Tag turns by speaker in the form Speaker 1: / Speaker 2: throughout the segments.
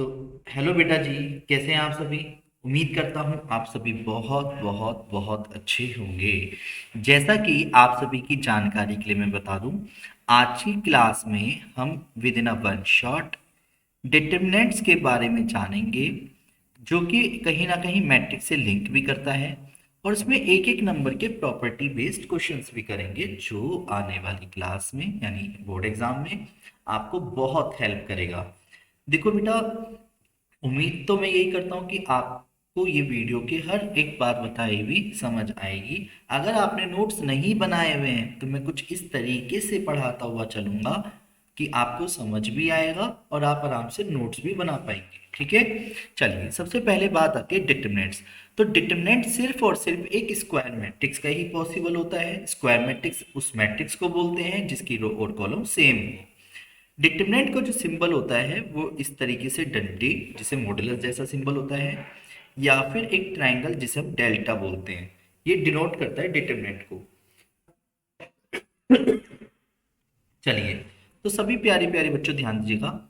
Speaker 1: तो हेलो बेटा जी, कैसे हैं आप सभी। उम्मीद करता हूँ आप सभी बहुत बहुत बहुत अच्छे होंगे। जैसा कि आप सभी की जानकारी के लिए मैं बता दूं, आज की क्लास में हम with in a one shot determinants के बारे में जानेंगे, जो कि कहीं ना कहीं मैट्रिक्स से लिंक भी करता है। और इसमें एक एक नंबर के प्रॉपर्टी बेस्ड क्वेश्चंस भी करेंगे, जो आने वाली क्लास में यानी बोर्ड एग्जाम में आपको बहुत हेल्प करेगा। देखो बेटा, उम्मीद तो मैं यही करता हूँ कि आपको ये वीडियो के हर एक बात बताई हुई समझ आएगी। अगर आपने नोट्स नहीं बनाए हुए हैं तो मैं कुछ इस तरीके से पढ़ाता हुआ चलूंगा कि आपको समझ भी आएगा और आप आराम से नोट्स भी बना पाएंगे। ठीक है, चलिए सबसे पहले बात आती है डिटरमिनेंट्स। तो डिटरमिनेंट सिर्फ और सिर्फ एक स्क्वायर मैट्रिक्स का ही पॉसिबल होता है। स्क्वायर मैट्रिक्स उस मैट्रिक्स को बोलते हैं जिसकी रो और कॉलम सेम हो। डिटरमिनेंट का जो सिंबल होता है वो इस तरीके से डंडे, जिसे मॉडुलस जैसा सिंबल होता है, या फिर एक ट्रायंगल जिसे हम डेल्टा बोलते हैं, ये डिनोट करता है डिटरमिनेंट को। चलिए, तो सभी प्यारे प्यारे बच्चों ध्यान दीजिएगा।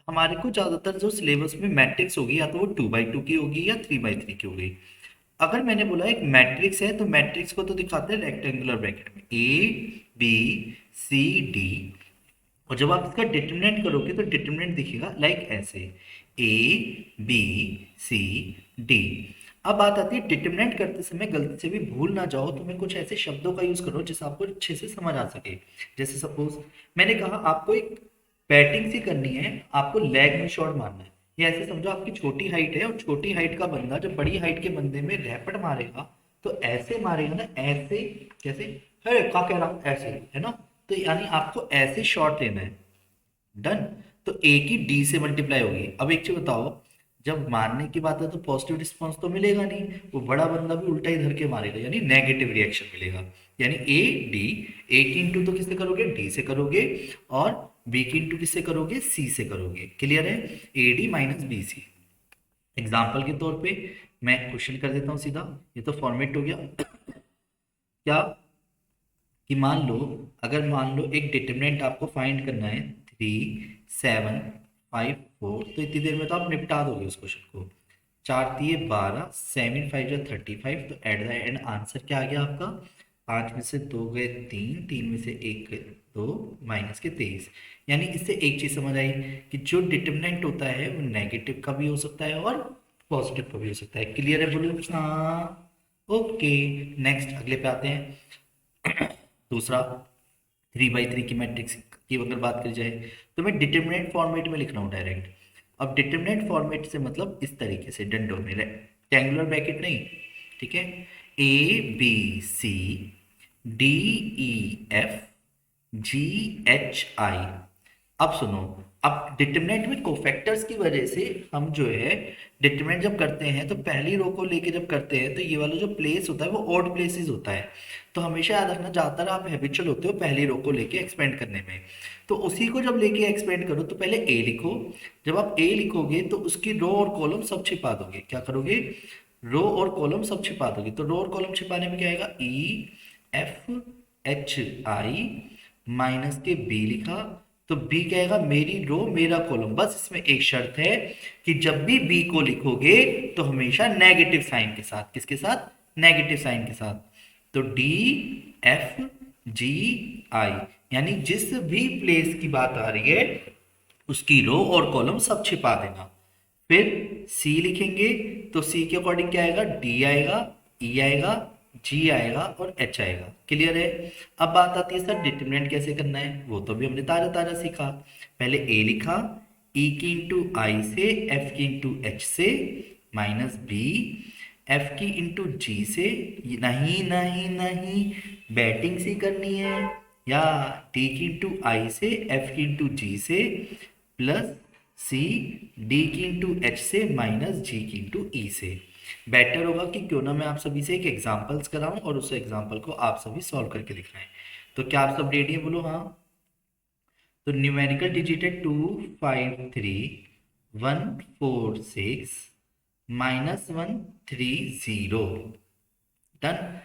Speaker 1: हमारे को ज्यादातर जो सिलेबस में मैट्रिक्स होगी, या तो वो 2x2 की होगी या 3x3 की होगी। अगर मैंने बोला एक मैट्रिक्स है, तो मैट्रिक्स को तो दिखाते हैं रेक्टेंगुलर ब्रैकेट में A B C D। और जब आप इसका डिटरमिनेंट करोगे तो डिटरमिनेंट दिखेगा लाइक ऐसे, A B C D। अब बात आती है डिटरमिनेंट करते समय गलती से भी भूल ना जाओ, तो मैं कुछ ऐसे शब्दों का यूज करो जिससे आपको अच्छे से समझ आ सके। जैसे सपोज मैंने कहा आपको एक बैटिंग सी करनी है, आपको लेग में शॉट मारना है। ये ऐसे समझो, आपकी छोटी हाइट है और छोटी हाइट का बंदा जब बड़ी हाइट के बंदे में रैपट मारेगा तो ऐसे मारेगा ना, ऐसे। कैसे है क्या कह रहा, ऐसे है ना। तो यानी आपको ऐसे शॉट लेना है। डन। तो ए की डी से मल्टीप्लाई होगी। अब एक चीज बताओ, जब मारने की बात है तो पॉजिटिव रिस्पॉन्स तो मिलेगा नहीं, वो बड़ा बंदा भी उल्टा ही धर के मारेगा, यानी नेगेटिव रिएक्शन मिलेगा। यानी ए डी, ए की इंटू तो किससे करोगे, डी से करोगे, और बी की इंटू किससे करोगे, सी से करोगे। क्लियर है, A D minus B C. Example के तौर पे मैं क्वेश्चन कर देता हूँ सीधा। ये तो फॉर्मेट हो गया क्या, कि मान लो, अगर मान लो एक डिटरमिनेंट आपको फाइंड करना है 3 7 5 4, तो इतनी देर में तो आप निपटा दोगे उस क्वेश्चन को। 4 3 12, 7 5 35, तो एट द एंड आंसर क्या आ गया आपका, 5 में से 2 गए 3, 3 में से 1 गए 2, माइनस के 23। यानी इससे एक चीज समझ आई कि जो डिटरमिनेंट होता है वो नेगेटिव का भी हो सकता है और पॉजिटिव का भी हो सकता है। क्लियर है बोलो हाँ। ओके, नेक्स्ट अगले पे आते हैं। दूसरा, 3x3 की मैट्रिक्स की अगर बात करी जाए, तो मैं डिटरमिनेंट फॉर्मेट में लिख रहा हूँ डायरेक्ट। अब डिटरमिनेंट फॉर्मेट से मतलब इस तरीके से डंडों में, रेक्टेंगुलर ब्रैकेट नहीं, ठीक है। ABCDEFGHI। अब सुनो, अब डिटरमिनेंट में कोफैक्टर्स की वजह से हम जो है डिटरमिनेंट जब करते हैं तो पहली रो को लेके जब करते हैं तो ये वाला जो प्लेस होता है वो ऑड प्लेसेस होता है। तो हमेशा याद रखना, ज्यादातर आप हैबिचुअल होते हो पहली रो को लेके एक्सपेंड करने में। तो उसी को जब लेके एक्सपेंड करो तो पहले ए लिखो। जब आप ए लिखोगे तो उसकी रो और कॉलम सब छिपा दोगे। क्या करोगे, रो और कॉलम सब छिपा दोगे। तो रो और कॉलम छिपाने में क्या आएगा, EFHI माइनस के बी लिखा, तो बी क्या आएगा, मेरी रो मेरा कॉलम। बस इसमें एक शर्त है कि जब भी बी को लिखोगे तो हमेशा नेगेटिव साइन के साथ। किसके साथ, नेगेटिव साइन के साथ। तो DFGI, यानी जिस भी प्लेस की बात आ रही है उसकी रो और कॉलम सब छिपा देना। फिर सी लिखेंगे तो सी के अकॉर्डिंग क्या आएगा, डी आएगा, ई आएगा, जी आएगा और एच आएगा। क्लियर है। अब बात आती है सर डिटरमिनेंट कैसे करना है, वो तो भी हमने ताजा ताजा सीखा। पहले ए लिखा, ई की इंटू आई से, एफ की इंटू एच से, माइनस बी, एफ की इंटू जी से, नहीं नहीं नहीं, बैटिंग सी करनी है, या डी की इंटू आई से, एफ की इंटू जी से, प्लस सी, डी की इंटू एच से, माइनस जी की इंटू ई से। बेटर होगा कि क्यों ना मैं आप सभी से एक एग्जाम्पल्स कराऊं और उस एग्जाम्पल को आप सभी सॉल्व करके दिखाएं। तो क्या आप सब रेडी है, बोलो हाँ। तो न्यूमेरिकल डिजिट है 253 146 -130। डन।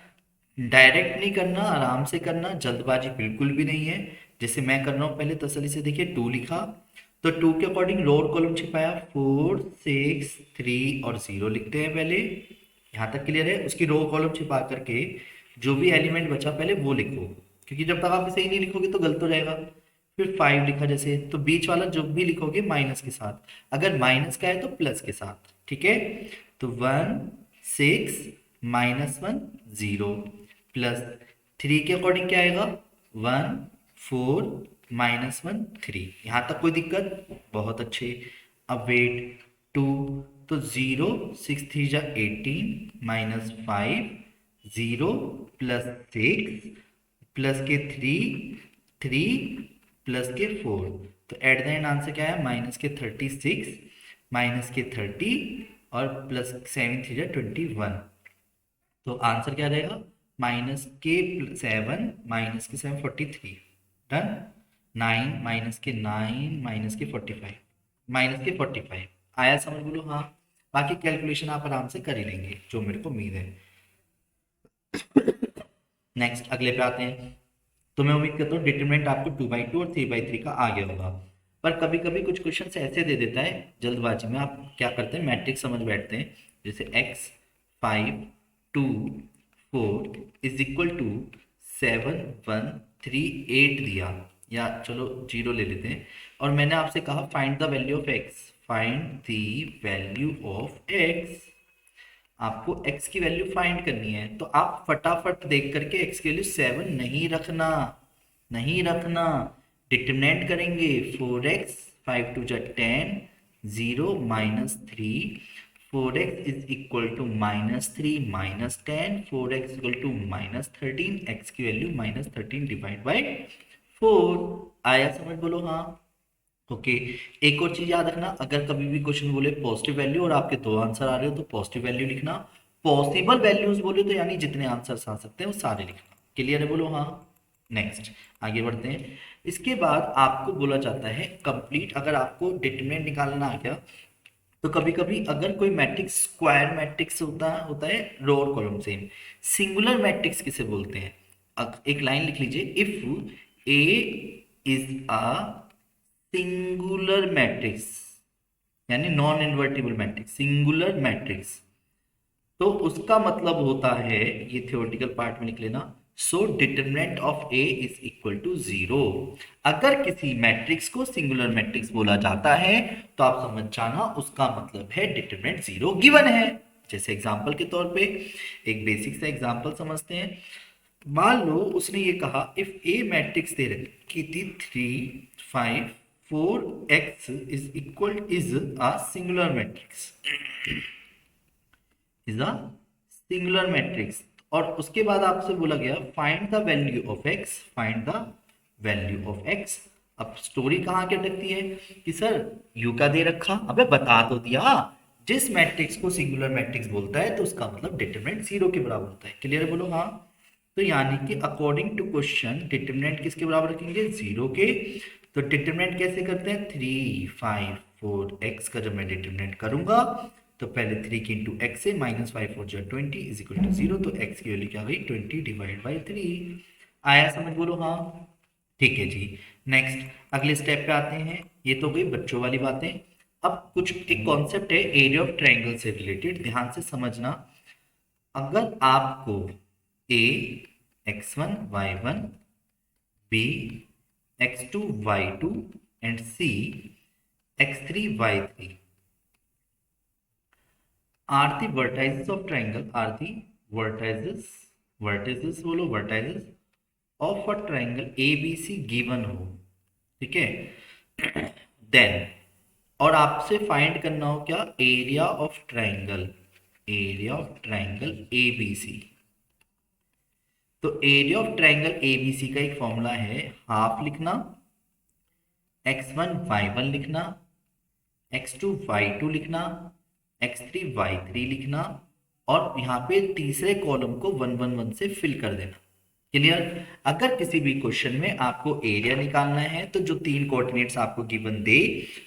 Speaker 1: डायरेक्ट नहीं करना, आराम से करना, जल्दबाजी बिल्कुल भी नहीं है। जैसे मैं कर रहा हूं, पहले तसल्ली से देखिए, 2 लिखा तो 2 के अकॉर्डिंग रो और कॉलम छिपाया, 4 6 3 और 0 लिखते हैं पहले। यहाँ तक क्लियर है। उसकी रो कॉलम छिपा करके जो भी एलिमेंट बचा पहले वो लिखो, क्योंकि जब तक आप सही नहीं लिखोगे तो गलत हो जाएगा। फिर 5 लिखा जैसे, तो बीच वाला जो भी लिखोगे माइनस के साथ, अगर माइनस का है तो प्लस के साथ, ठीक है। तो 1 6 -1 0 प्लस 3 के अकॉर्डिंग क्या आएगा, 1 4 -1 3। यहाँ तक कोई दिक्कत, बहुत अच्छे। अब वेट 2, तो 0 6 3 जा 18 -5 0 प्लस 6 प्लस के 3 प्लस के 4, तो एट द एंड आंसर क्या है, माइनस के 36 माइनस के 30 और प्लस 7 3 जा 21। तो आंसर क्या रहेगा, -7 -7 43। डन। 9 -9 -45 -45 आया समझ, बोलो हाँ। बाकी कैलकुलेशन आप आराम से कर ही लेंगे, जो मेरे को उम्मीद है। नेक्स्ट अगले पे आते हैं। तो मैं उम्मीद करता हूँ डिटरमिनेंट आपको 2/2 और 3/3 का आ गया होगा। पर कभी कभी कुछ क्वेश्चन ऐसे दे देता है जल्दबाजी में, आप क्या करते हैं, मैट्रिक्स समझ बैठते हैं। जैसे x 5 2 4 इज इक्वल टू 7 1 3 8 दिया, या चलो 0 ले लेते हैं। और मैंने आपसे कहा find the value of x, find the value of x। आपको x की वैल्यू फाइंड करनी है, तो आप फटाफट देख करके x की वैल्यू 7 नहीं रखना, नहीं रखना। डिटरमिनेंट करेंगे 4x 5 2 जा 10 0 -3 4x is equal to -3 -10 4x equal to -13, x की वैल्यू -13 डिवाइड बाय 4। आया समझ, बोलो हाँ। ओके। एक और चीज याद रखना, अगर कभी भी क्वेश्चन बोले पॉजिटिव वैल्यू और आपके दो आंसर आ रहे हो तो पॉजिटिव वैल्यू लिखना, पॉसिबल वैल्यूज बोले तो यानी जितने आंसर्स आ सकते हैं वो सारे लिखना। क्लियर है, बोलो हाँ। नेक्स्ट आगे बढ़ते हैं। इसके बाद आपको बोला जाता है कंप्लीट, अगर आपको डिटरमिनेंट निकालना आ गया तो कभी कभी अगर कोई मैट्रिक्स स्क्वायर मैट्रिक्स होता है रो और कॉलम सेम, सिंगुलर मैट्रिक्स किसे बोलते हैं। एक लाइन लिख लीजिए, if A is a singular matrix, यानी non invertible matrix, singular matrix, तो उसका मतलब होता है, ये थ्योरेटिकल पार्ट में लिख लेना, so determinant of A is equal to 0। अगर किसी मैट्रिक्स को सिंगुलर मैट्रिक्स बोला जाता है तो आप समझ जाना उसका मतलब है डिटरमिनेंट 0 गिवन है। जैसे एग्जांपल के तौर पे एक बेसिक सा एग्जांपल समझते हैं। मान लो उसने ये कहा इफ ए मैट्रिक्स दे रखी थी 3 5 4 x is a singular matrix, is a singular matrix. और उसके बाद आपसे बोला गया find the value of x, find the value of x। अब स्टोरी कहाँ के अटकती है कि सर u का दे रखा, अबे बता तो दिया। जिस मैट्रिक्स को सिंगुलर मैट्रिक्स बोलता है तो उसका मतलब डिटरमिनेंट 0 के बराबर होता है। क्लियर है, बोलो हाँ। तो यानी कि अकॉर्डिंग टू क्वेश्चन डिटरमिनेंट किसके बराबर रखेंगे, 0 के। तो डिटरमिनेंट कैसे करते हैं, 3 5 4 x का जब मैं डिटरमिनेंट करूंगा तो पहले 3 की इंटू एक्स है, -5 4 जो 20 इज इक्वल टू 0, तो x की वैल्यू क्या आ गई 20 डिवाइड बाई 3। आया समझ, बोलो हाँ। ठीक है जी। नेक्स्ट अगले स्टेप पे आते हैं। ये तो गई बच्चों वाली बातें। अब कुछ एक कॉन्सेप्ट है एरिया ऑफ ट्रायंगल से रिलेटेड, ध्यान से समझना। अगर आपको a x1 y1 b x2 y2 and c x3 y3 are the vertices of triangle, are the vertices बोलो vertices of a triangle ABC given हो, ठीक है। देन और आपसे फाइंड करना हो क्या, area of triangle, area of triangle ABC। तो एरिया ऑफ ट्राइंगल ABC का एक फॉर्मूला है, हाफ लिखना, x1 y1 लिखना, x2 y2 लिखना, x3 y3 लिखना, और यहाँ पे तीसरे कॉलम को 1 1 1 से फिल कर देना। क्लियर। अगर किसी भी क्वेश्चन में आपको एरिया निकालना है तो जो तीन कोऑर्डिनेट्स आपको गिवन दे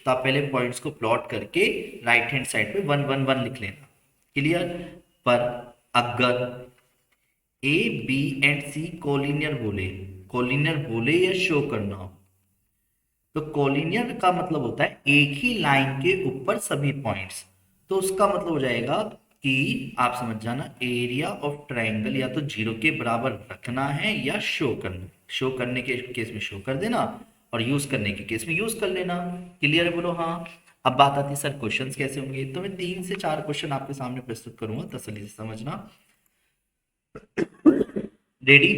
Speaker 1: तो आप पहले पॉइंट्स को प्लॉट करके राइट हैंड साइड पे 1 1 1 लिख लेना। क्लियर। पर अगर A B and C collinear बोले या शो करना हो तो कोलिनियर का मतलब होता है एक ही लाइन के ऊपर सभी पॉइंट्स। तो उसका मतलब हो जाएगा कि आप समझ जाना, एरिया ऑफ ट्रायंगल या तो जीरो के बराबर रखना है या शो करना। शो करने के केस में शो कर देना और यूज करने के केस में यूज कर लेना। क्लियर है, बोलो हाँ। अब बात आती है सर क्वेश्चंस कैसे होंगे। तो मैं 3 से 4 क्वेश्चन आपके सामने प्रस्तुत करूंगा, तसल्ली से समझना। रेडी,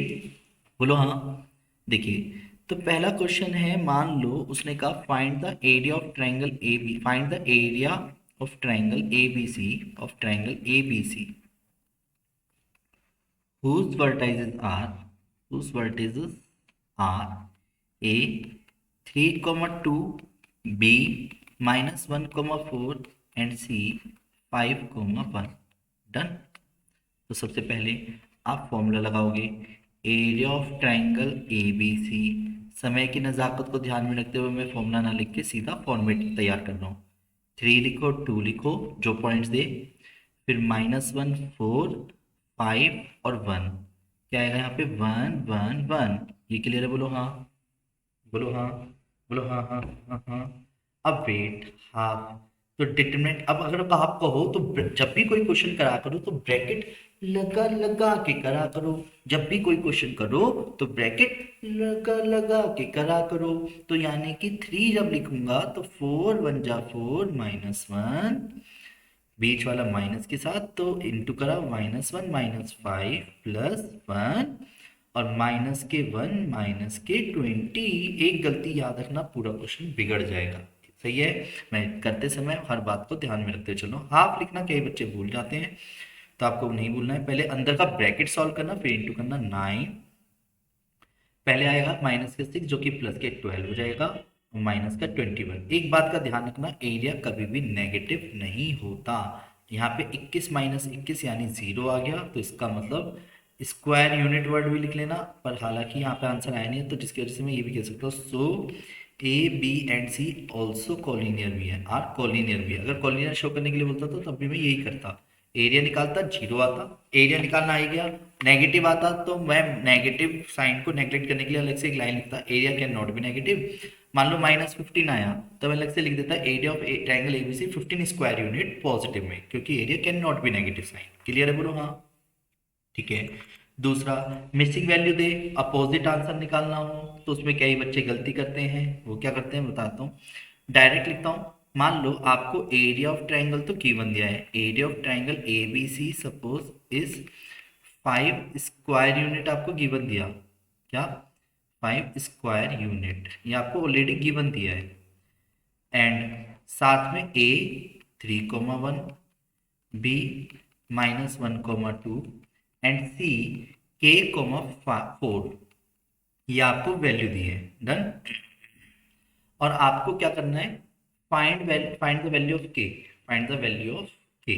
Speaker 1: बोलो हाँ। देखिए, तो पहला क्वेश्चन है, मान लो उसने कहा find the area of triangle A B, find the area of triangle A B C, of triangle A B C whose vertices are, whose vertices are a 3 comma 2, b minus 1 comma 4 and c 5 comma 1। Done. तो सबसे पहले आप formula लगाओगे, area of triangle A B C. समय की नज़ाकत को ध्यान में रखते हुए मैं फॉर्मूला ना लिख के सीधा फॉर्मेट तैयार कर रहा हूँ। 3 लिखो, 2 लिखो जो पॉइंट्स दे, फिर -1 4 5 और 1। क्या आएगा यहाँ पे? 1 1 1। ये क्लियर है, बोलो हाँ। बोलो हाँ। बोलो हाँ हाँ हाँ हाँ। अब वेट हाफ। तो डिटरमिनेंट, अब अगर आप कहो तो जब भी कोई क्वेश्चन करा करो तो ब्रैकेट लगा लगा के करा करो। जब भी कोई क्वेश्चन करो तो ब्रैकेट लगा लगा के करा करो। तो यानी कि 3 जब लिखूंगा तो 4 1 जा 4 -1, बीच वाला माइनस के साथ तो इंटू करा, -1 -5 +1 और माइनस के 1 माइनस के 20। एक गलती याद रखना, पूरा क्वेश्चन बिगड़ जाएगा। सही है, मैं करते समय हर बात को ध्यान में रखते चलो। हाफ लिखना कई बच्चे भूल जाते हैं, तो आपको नहीं भूलना है। पहले अंदर का ब्रैकेट सॉल्व करना, फिर इंटू करना 9। पहले आएगा -6 जो कि +12 हो जाएगा, और -21। एक बात का ध्यान रखना, एरिया कभी भी नेगेटिव नहीं होता। यहाँ पे 21 -21 यानी 0 आ गया, तो इसका मतलब स्क्वायर यूनिट वर्ड भी लिख लेना। पर हालांकि यहाँ पे आंसर आया नहीं है, तो जिसकी वजह से मैं ये भी कह सकता हूँ, so A B and C also collinear भी है, आर कॉलिनियर भी है। अगर कॉलिनियर शो करने के लिए बोलता तो तब भी मैं यही करता, एरिया निकालता 0 आता। एरिया निकालना आ गया, नेगेटिव आता तो मैं नेगेटिव साइन को नेगलेक्ट करने के लिए अलग से एक लाइन लिखता, area can not be negative. मान लो -15 आया तो मैं अलग से लिख देता, area of triangle ABC 15 square unit positive में, क्योंकि area can not be negative sign. Clear है, बोलो हाँ। ठीक है। दूसरा, मिसिंग वैल्यू दे, अपोजिट आंसर निकालना हो, तो उसमें कई बच्चे गलती करते हैं। वो क्या करते हैं बताता हूँ, डायरेक्ट लिखता हूँ। मान लो आपको एरिया ऑफ ट्रायंगल तो गिवन दिया है, area of triangle A B C suppose is 5 square unit आपको गिवन दिया। क्या? 5 स्क्वायर यूनिट, ये आपको ऑलरेडी गिवन दिया है। एंड साथ में ए 3,1, बी -1,2 एंड सी k,4, ये आपको वैल्यू दी है। डन। और आपको क्या करना है, फाइंड द वैल्यू ऑफ के, फाइंड द वैल्यू ऑफ के।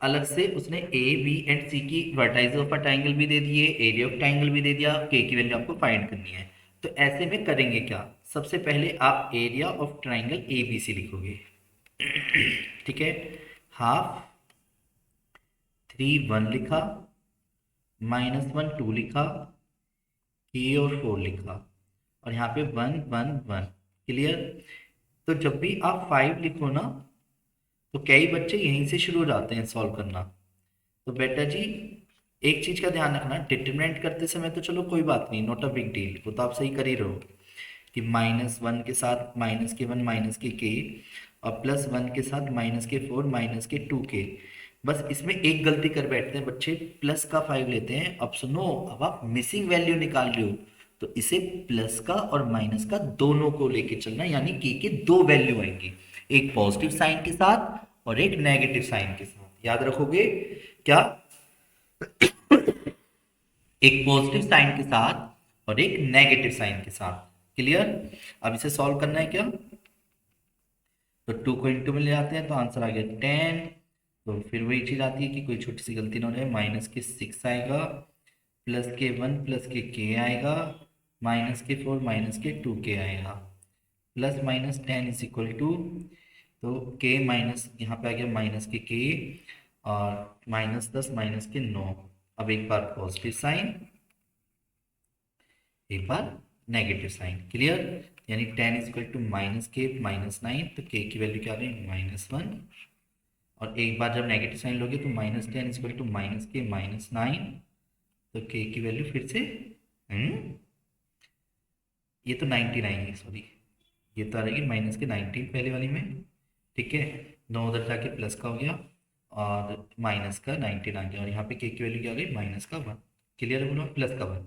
Speaker 1: अलग से उसने ए बी एंड सी की वर्टाइज ऑफ अ ट्राइंगल भी दे दिए, एरिया ऑफ ट्राइंगल भी दे दिया, के की वैल्यू आपको फाइंड करनी है। तो ऐसे में करेंगे क्या, सबसे पहले आप area of triangle A B C लिखोगे। ठीक है, हाफ 3 1 लिखा, -1 2 लिखा, के और 4 लिखा, और यहाँ पे 1 1 1। क्लियर। तो जब भी आप 5 लिखो ना, तो कई बच्चे यहीं से शुरू हो जाते हैं सॉल्व करना। तो बेटा जी, एक चीज का ध्यान रखना, डिटरमिनेंट करते समय तो चलो कोई बात नहीं, नॉट अ बिग डील, वो तो आप सही कर ही रहो कि -1 के साथ -1 -के और +1 के साथ -4 -2 बस इसमें एक गलती कर बैठते हैं बच्चे, प्लस का 5 लेते हैं। अब सुनो, अब आप मिसिंग वैल्यू निकाल रहे हो, तो इसे प्लस का और माइनस का दोनों को लेके चलना, यानी के दो वैल्यू आएंगी, एक पॉजिटिव साइन के साथ और एक नेगेटिव साइन के साथ। याद रखोगे क्या? एक पॉजिटिव साइन के साथ और एक नेगेटिव साइन के साथ। क्लियर। अब इसे सॉल्व करना है क्या, तो 2 को इंटू में ले आते हैं तो आंसर आ गया 10। तो फिर वही चीज आती है कि कोई छोटी सी गलती ना हो जाए, -6 आएगा, +1 +के आएगा, -4 -2 आएगा, +-10 इज इक्वल टू, तो के माइनस यहाँ पे आ गया -के और -10 -9। अब एक बार पॉजिटिव साइन, एक बार नेगेटिव साइन। क्लियर? यानी 10 इक्वल टू माइनस के माइनस 9, तो के की वैल्यू क्या आ गई -1। और एक बार जब नेगेटिव साइन लोगे तो -10 इक्वल टू माइनस के माइनस 9, तो के की वैल्यू फिर से ये तो 99 है, सॉरी, ये तो आ रहेगी माइनस के 19 पहले वाली में। ठीक है, 9 उधर जाके प्लस का हो गया और माइनस का 19 आ गया, और यहाँ पे के की वैल्यू क्या आ गई -1। क्लियर है बोलो? +1।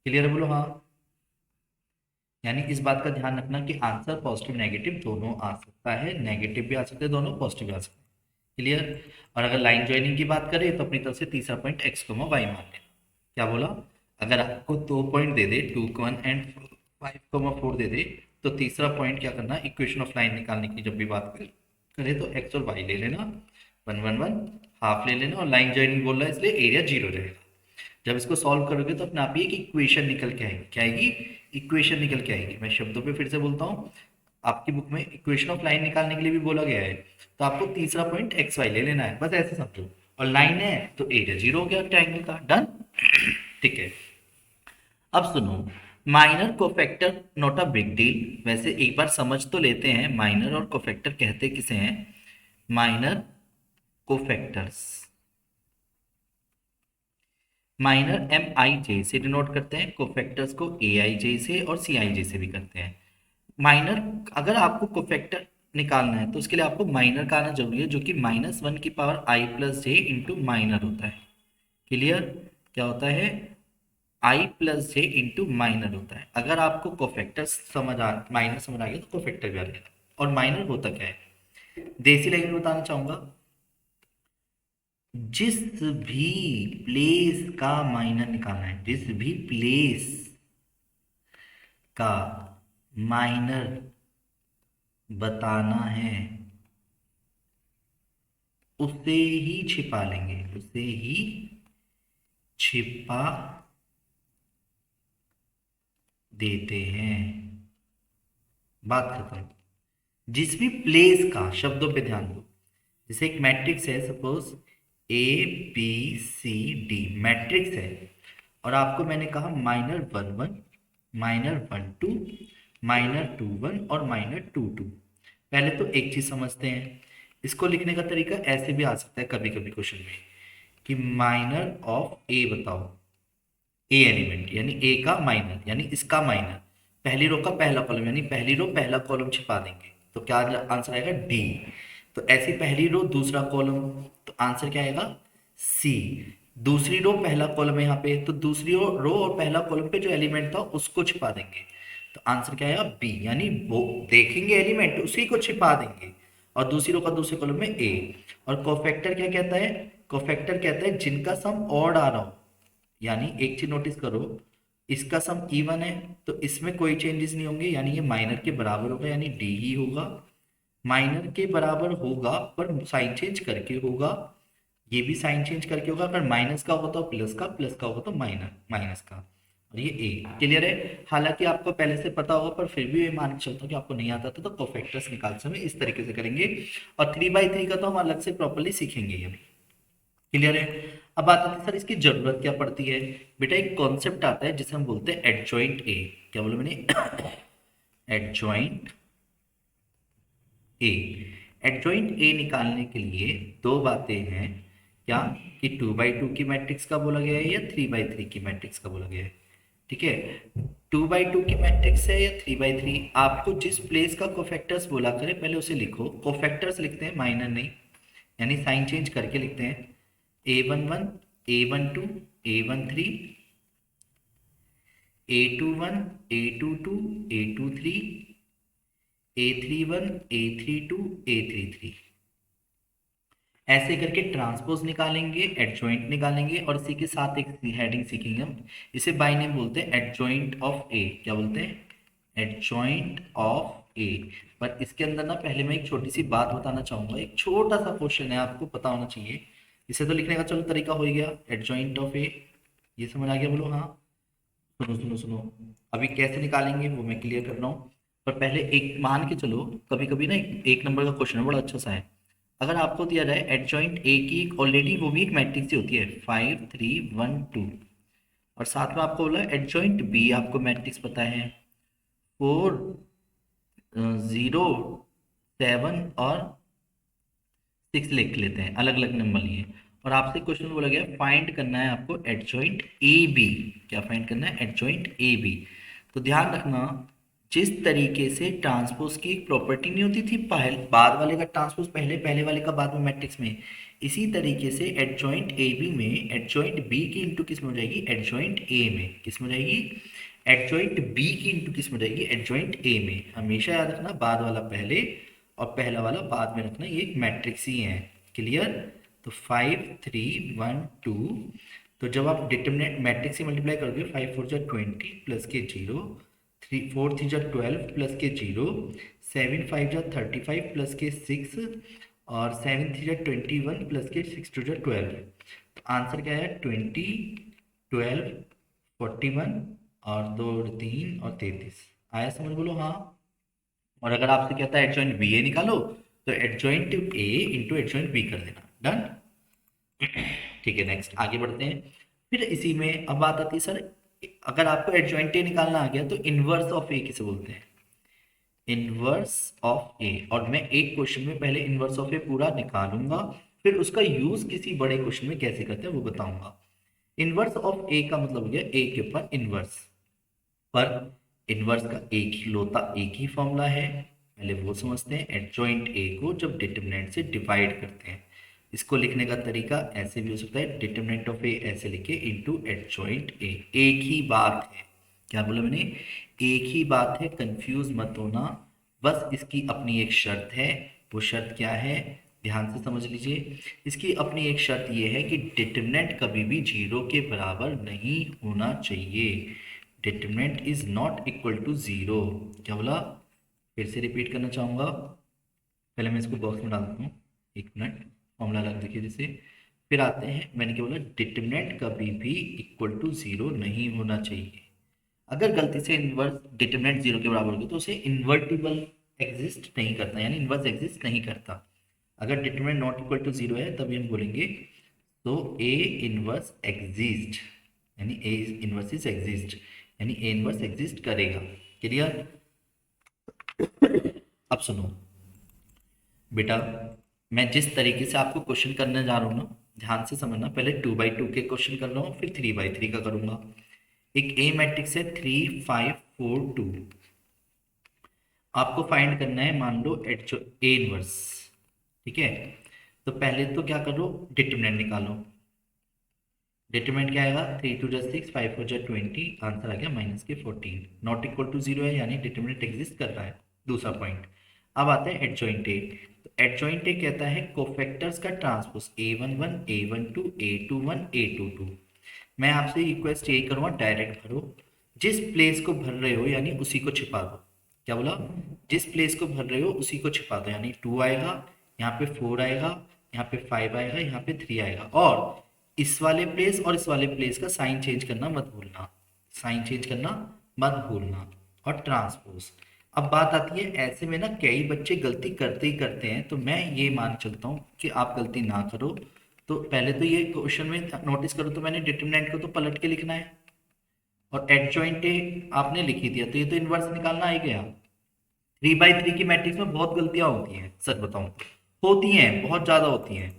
Speaker 1: क्लियर है बोलो? हाँ। यानी इस बात का ध्यान रखना कि आंसर पॉजिटिव नेगेटिव दोनों आ सकता है, नेगेटिव भी आ सकते हैं दोनों, पॉजिटिव भी आ सकते हैं। क्लियर? और अगर लाइन ज्वाइनिंग की बात करें तो अपनी तरफ से तीसरा पॉइंट x, y मान लेना। क्या बोला? अगर आपको 2 पॉइंट दे दे, 2, 1 एंड 5, 4 दे दे, तो तीसरा पॉइंट क्या करना, इक्वेशन ऑफ लाइन निकालने की जब भी बात करें तो x और y ले लेना, 1, 1, 1 हाफ ले लेना, और लाइन ज्वाइनिंग बोल रहा है इसलिए एरिया 0 रहेगा। जब इसको सॉल्व करोगे तो अपने आप ही एक इक्वेशन निकल के आएगी। क्या आएगी? इक्वेशन निकल के आएगी। मैं शब्दों पे फिर से बोलता हूँ, आपकी बुक में इक्वेशन ऑफ लाइन निकालने के लिए भी बोला गया है, तो आपको तीसरा पॉइंट एक्स वाई ले लेना है, बस ऐसे समझो। और लाइन है तो एरिया 0 हो गया ट्रायंगल का। डन? ठीक है। अब सुनो, minor cofactor not a big deal. वैसे एक बार समझ तो लेते हैं माइनर और कोफैक्टर कहते किसे हैं। माइनर कोफैक्टर्स, माइनर MIJ से डिनोट करते हैं, कोफैक्टर्स को AIJ से और CIJ से भी करते हैं। माइनर, अगर आपको कोफैक्टर निकालना है तो उसके लिए आपको माइनर का आना जरूरी है, जो कि -1 की power I plus J into minor होता है। क्लियर? क्या होता है? I plus J into minor होता है। अगर आपको कोफैक्टर माइनर समझ आ गया तो कोफैक्टर भी आ जाएगा। और माइनर होता क्या है, देसी लैंग्वेज में बताना चाहूंगा, जिस भी प्लेस का माइनर निकालना है, जिस भी प्लेस का माइनर बताना है, उसे ही छिपा लेंगे, उसे ही छिपा देते हैं। बात खत्म। जिस भी प्लेस का, शब्दों पे ध्यान दो, जैसे एक मैट्रिक्स है, सपोज ABCD मैट्रिक्स है, और आपको मैंने कहा -1 1, -1 2, -2 1 और -2 2। पहले तो एक चीज समझते हैं, इसको लिखने का तरीका ऐसे भी आ सकता है कभी कभी क्वेश्चन में, कि माइनर ऑफ ए बताओ, ए एलिमेंट यानी ए का माइनर, यानी इसका माइनर, पहली रो का पहला कॉलम, यानी पहली रो पहला कॉलम छिपा देंगे, तो क्या आंसर आएगा? डी। तो ऐसी पहली रो दूसरा कॉलम, तो आंसर क्या आएगा? सी। दूसरी रो पहला कॉलम है यहाँ पे, तो दूसरी रो और पहला कॉलम पे जो एलिमेंट था उसको छिपा देंगे, तो आंसर क्या आएगा? बी। यानी वो देखेंगे एलिमेंट, उसी को छिपा देंगे, और दूसरी रो का दूसरे कॉलम में ए। और कोफैक्टर क्या कहता है? कोफैक्टर कहता है जिनका सम ऑड आ रहा हो, यानी एक चीज नोटिस करो, इसका सम इवन है तो इसमें कोई चेंजेस नहीं होंगे, यानी ये माइनर के बराबर होगा, यानी डी ही होगा। माइनर के बराबर होगा पर साइन चेंज करके होगा, ये भी साइन चेंज करके होगा। अगर माइनस का होगा तो प्लस का, प्लस का होगा तो माइनस का, और ये ए। क्लियर है? हालांकि आपको पहले से पता होगा, पर फिर भी ये मान के चलता हूँ कि आपको नहीं आता था, तो कोफैक्टर्स निकालते समय इस तरीके से करेंगे। और 3/3 का तो हम अलग से प्रॉपरली सीखेंगे ये भी। क्लियर है? अब बात आती है सर इसकी जरूरत क्या पड़ती है। बेटा एक कॉन्सेप्ट आता है जिसे हम बोलते हैं एडजॉइंट ए। क्या बोलो मैंने? Adjoint A. एडजॉइंट ए निकालने के लिए दो बातें हैं, क्या, कि 2/2 की मैट्रिक्स का बोला गया है या 3/3 की मैट्रिक्स का बोला गया है। ठीक है, 2/2 की मैट्रिक्स है या 3/3, आपको जिस प्लेस का कोफैक्टर्स बोला करे पहले उसे लिखो। कोफैक्टर्स लिखते हैं, माइनर नहीं, यानी साइन चेंज करके लिखते हैं। A11, A12, A13, A21, A22, A23, A31, A32, A33, ऐसे करके ट्रांसपोज निकालेंगे, एडजॉइंट निकालेंगे, और इसी के साथ एक हेडिंग सीखेंगे हम, इसे बाय नेम बोलते हैं एडजॉइंट ऑफ ए। क्या बोलते हैं? एडजॉइंट ऑफ ए। पर इसके अंदर ना पहले मैं एक छोटी सी बात बताना चाहूंगा, एक छोटा सा क्वेश्चन है, आपको पता होना चाहिए। इसे तो लिखने का चलो तरीका हो ही गया, एडजॉइंट ऑफ ए, ये समझ आ गया? बोलो हाँ। सुनो सुनो सुनो, अभी कैसे निकालेंगे वो मैं क्लियर कर रहा हूँ, पर पहले एक मान के चलो, कभी कभी ना एक नंबर का क्वेश्चन है, बड़ा अच्छा सा है। अगर आपको दिया जाए एडजॉइंट ए की एक ऑलरेडी वो भी एक मैट्रिक्स ही होती है 5 3 1 2, और साथ में आपको बोला एडजॉइंट बी, आपको मैट्रिक्स पता है 4 0 7 और 6 लिख लेते हैं, अलग अलग नंबर लिए। और आपसे क्वेश्चन बोला गया फाइंड करना है आपको एडजॉइंट ए बी। क्या फाइंड करना है? Adjoint A B. तो ध्यान रखना, जिस तरीके से ट्रांसपोज की एक प्रॉपर्टी नहीं होती थी, पहले बाद वाले का ट्रांसपोज पहले, पहले वाले का बाद में मैट्रिक्स में, इसी तरीके से एडजॉइंट ए बी में एडजॉइंट बी की इंटू किस में हो जाएगी? एडजॉइंट ए में। किस में हो जाएगी? एडजॉइंट बी की इंटू किस में हो जाएगी? एडजॉइंट ए में। हमेशा याद रखना, बाद वाला पहले और पहला वाला बाद में रखना, ये एक मैट्रिक्स ही है। क्लियर? तो 5 3 1 2। तो जब आप डिटरमिनेंट मैट्रिक्स से मल्टीप्लाई करोगे, 5 4 जा 20 प्लस के 0, 3 4 3 जा 12 प्लस के 0, 7 5 जा 35 प्लस के 6 और 7 3 जा 21 प्लस के 6 2 जा 12। तो आंसर क्या है? 20 12 41 और 2 3 और 33। आया समझ? बोलो हाँ। और अगर आपसे कहता है एडजॉइंट बी ए निकालो, तो adjoint A into adjoint B कर देना। डन? ठीक है, नेक्स्ट आगे बढ़ते हैं। फिर इसी में अब बात आती है, सर अगर आपको एडजॉइंट ए निकालना आ गया तो इनवर्स ऑफ ए किसे बोलते हैं? इनवर्स ऑफ ए। और मैं एक क्वेश्चन में पहले इनवर्स ऑफ ए पूरा निकालूंगा, फिर उसका यूज किसी बड़े क्वेश्चन में कैसे करते हैं वो बताऊंगा। इनवर्स ऑफ ए का मतलब हो गया ए के ऊपर इनवर्स। पर इनवर्स का एक ही लोता एक ही फॉर्मूला है, पहले वो समझते हैं। एडजॉइंट ए को जब डिटरमिनेंट से डिवाइड करते हैं, इसको लिखने का तरीका ऐसे भी हो सकता है, डिटरमिनेंट ऑफ ए ऐसे लिखे इनटू एडजॉइंट ए। एक ही बात है। क्या बोला मैंने? एक ही बात है, कंफ्यूज मत होना। बस इसकी अपनी एक शर्त है। वो शर्त क्या है? ध्यान से समझ लीजिए। इसकी अपनी एक शर्त ये है कि डिटरमिनेंट कभी भी 0 के बराबर नहीं होना चाहिए। Determinant is not equal to 0। क्या बोला? फिर से रिपीट करना चाहूँगा। पहले मैं इसको बॉक्स में डाल देता हूँ, एक मिनट। फॉर्मूला लग देखिए जैसे। फिर आते हैं, मैंने क्या बोला? डिटरमिनेंट कभी भी इक्वल टू 0 नहीं होना चाहिए। अगर गलती से इनवर्स डिटरमिनेंट 0 के बराबर हो गया तो उसे इन्वर्टिबल एग्जिस्ट नहीं करता, यानी इनवर्स एग्जिस्ट नहीं करता। अगर डिटरमिनेंट नॉट इक्वल टू 0 है तभी हम बोलेंगे तो ए इनवर्स एग्जिस्ट, यानी ए इनवर्स इज एग्जिस्ट, यानी ए इनवर्स एग्जिस्ट करेगा। क्लियर? अब सुनो बेटा, मैं जिस तरीके से आपको क्वेश्चन करने जा रहा हूँ ना, ध्यान से समझना। पहले 2x2 के क्वेश्चन कर रहा हूँ, फिर 3x3 का करूंगा। एक ए मैट्रिक्स है 3 5 4 2। आपको फाइंड करना है, मान लो ए इनवर्स। ठीक है? तो पहले तो क्या करो? डिटरमिनेंट निकालो। डिटरमिनेंट क्या आएगा? 3 2 जा 6 5 4 जा 20, आंसर आ गया माइनस के 14। नॉट इक्वल टू 0 है, यानी डिटरमिनेंट एग्जिस्ट कर रहा है। दूसरा पॉइंट। अब आता है एडजॉइंट ए। तो एडजॉइंट ए कहता है कोफैक्टर्स का transpose a11 a12 a21 a22। मैं आपसे रिक्वेस्ट यही करूँगा, डायरेक्ट भरो। जिस प्लेस को भर रहे हो यानी उसी को छिपा दो। क्या बोला? जिस प्लेस को भर रहे हो उसी को छिपा दो, यानी 2 आएगा, यहाँ पे 4 आएगा, यहाँ पे 5 आएगा, यहाँ पे 3 आएगा। और इस वाले प्लेस और इस वाले प्लेस का साइन चेंज करना मत भूलना। साइन चेंज करना मत भूलना। और ट्रांसपोज। अब बात आती है, ऐसे में ना कई बच्चे गलती करते ही करते हैं, तो मैं ये मान चलता हूँ कि आप गलती ना करो। तो पहले तो ये क्वेश्चन में नोटिस करो, तो मैंने डिटरमिनेंट को तो पलट के लिखना है और एडजॉइंट ए आपने लिख ही दिया, तो ये तो इनवर्स निकालना ही गया। 3x3 की मैट्रिक्स में बहुत गलतियां होती हैं, सच बताऊं तो होती हैं, बहुत ज्यादा होती हैं।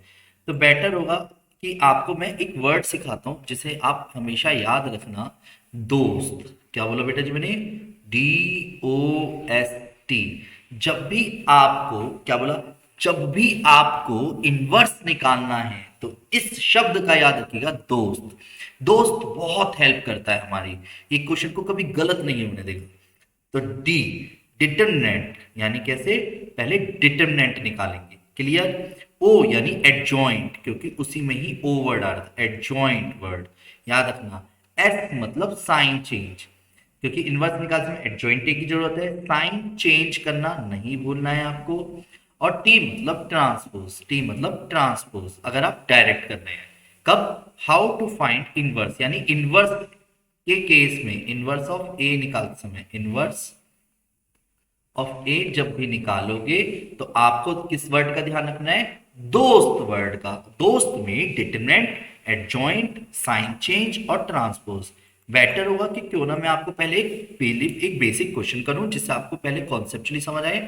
Speaker 1: तो बेटर होगा कि आपको मैं एक वर्ड सिखाता हूं जिसे आप हमेशा याद रखना, दोस्त। क्या बोला बेटा जी मैंने? DOST। जब भी आपको, क्या बोला? जब भी आपको इनवर्स निकालना है तो इस शब्द का याद रखिएगा, दोस्त। दोस्त बहुत हेल्प करता है हमारी, ये क्वेश्चन को कभी गलत नहीं होने देगा। तो डी डिटरमिनेंट, यानी कैसे? पहले डिटरमिनेंट निकालेंगे। क्लियर? ओ यानी एडजॉइंट, क्योंकि उसी में ही ओ वर्ड आ रहा था, एडजॉइंट वर्ड याद रखना। एस मतलब साइन चेंज, क्योंकि इनवर्स निकालने में एडजॉइंट की जरूरत है, साइन चेंज करना नहीं भूलना है आपको। और टी मतलब ट्रांसपोज, टी मतलब ट्रांसपोज अगर आप डायरेक्ट कर रहे हैं। कब? हाउ टू फाइंड इनवर्स, यानी इनवर्स के केस में, इनवर्स ऑफ ए निकालते समय, इनवर्स ऑफ ए जब भी निकालोगे तो आपको किस वर्ड का ध्यान रखना है? दोस्त वर्ड का। दोस्त में डिटरमिनेंट, एडजॉइंट, साइन चेंज और ट्रांसपोज, बेटर होगा कि क्यों ना मैं आपको पहले एक बेसिक क्वेश्चन करूं जिससे आपको पहले कॉन्सेप्चुअली समझ आए,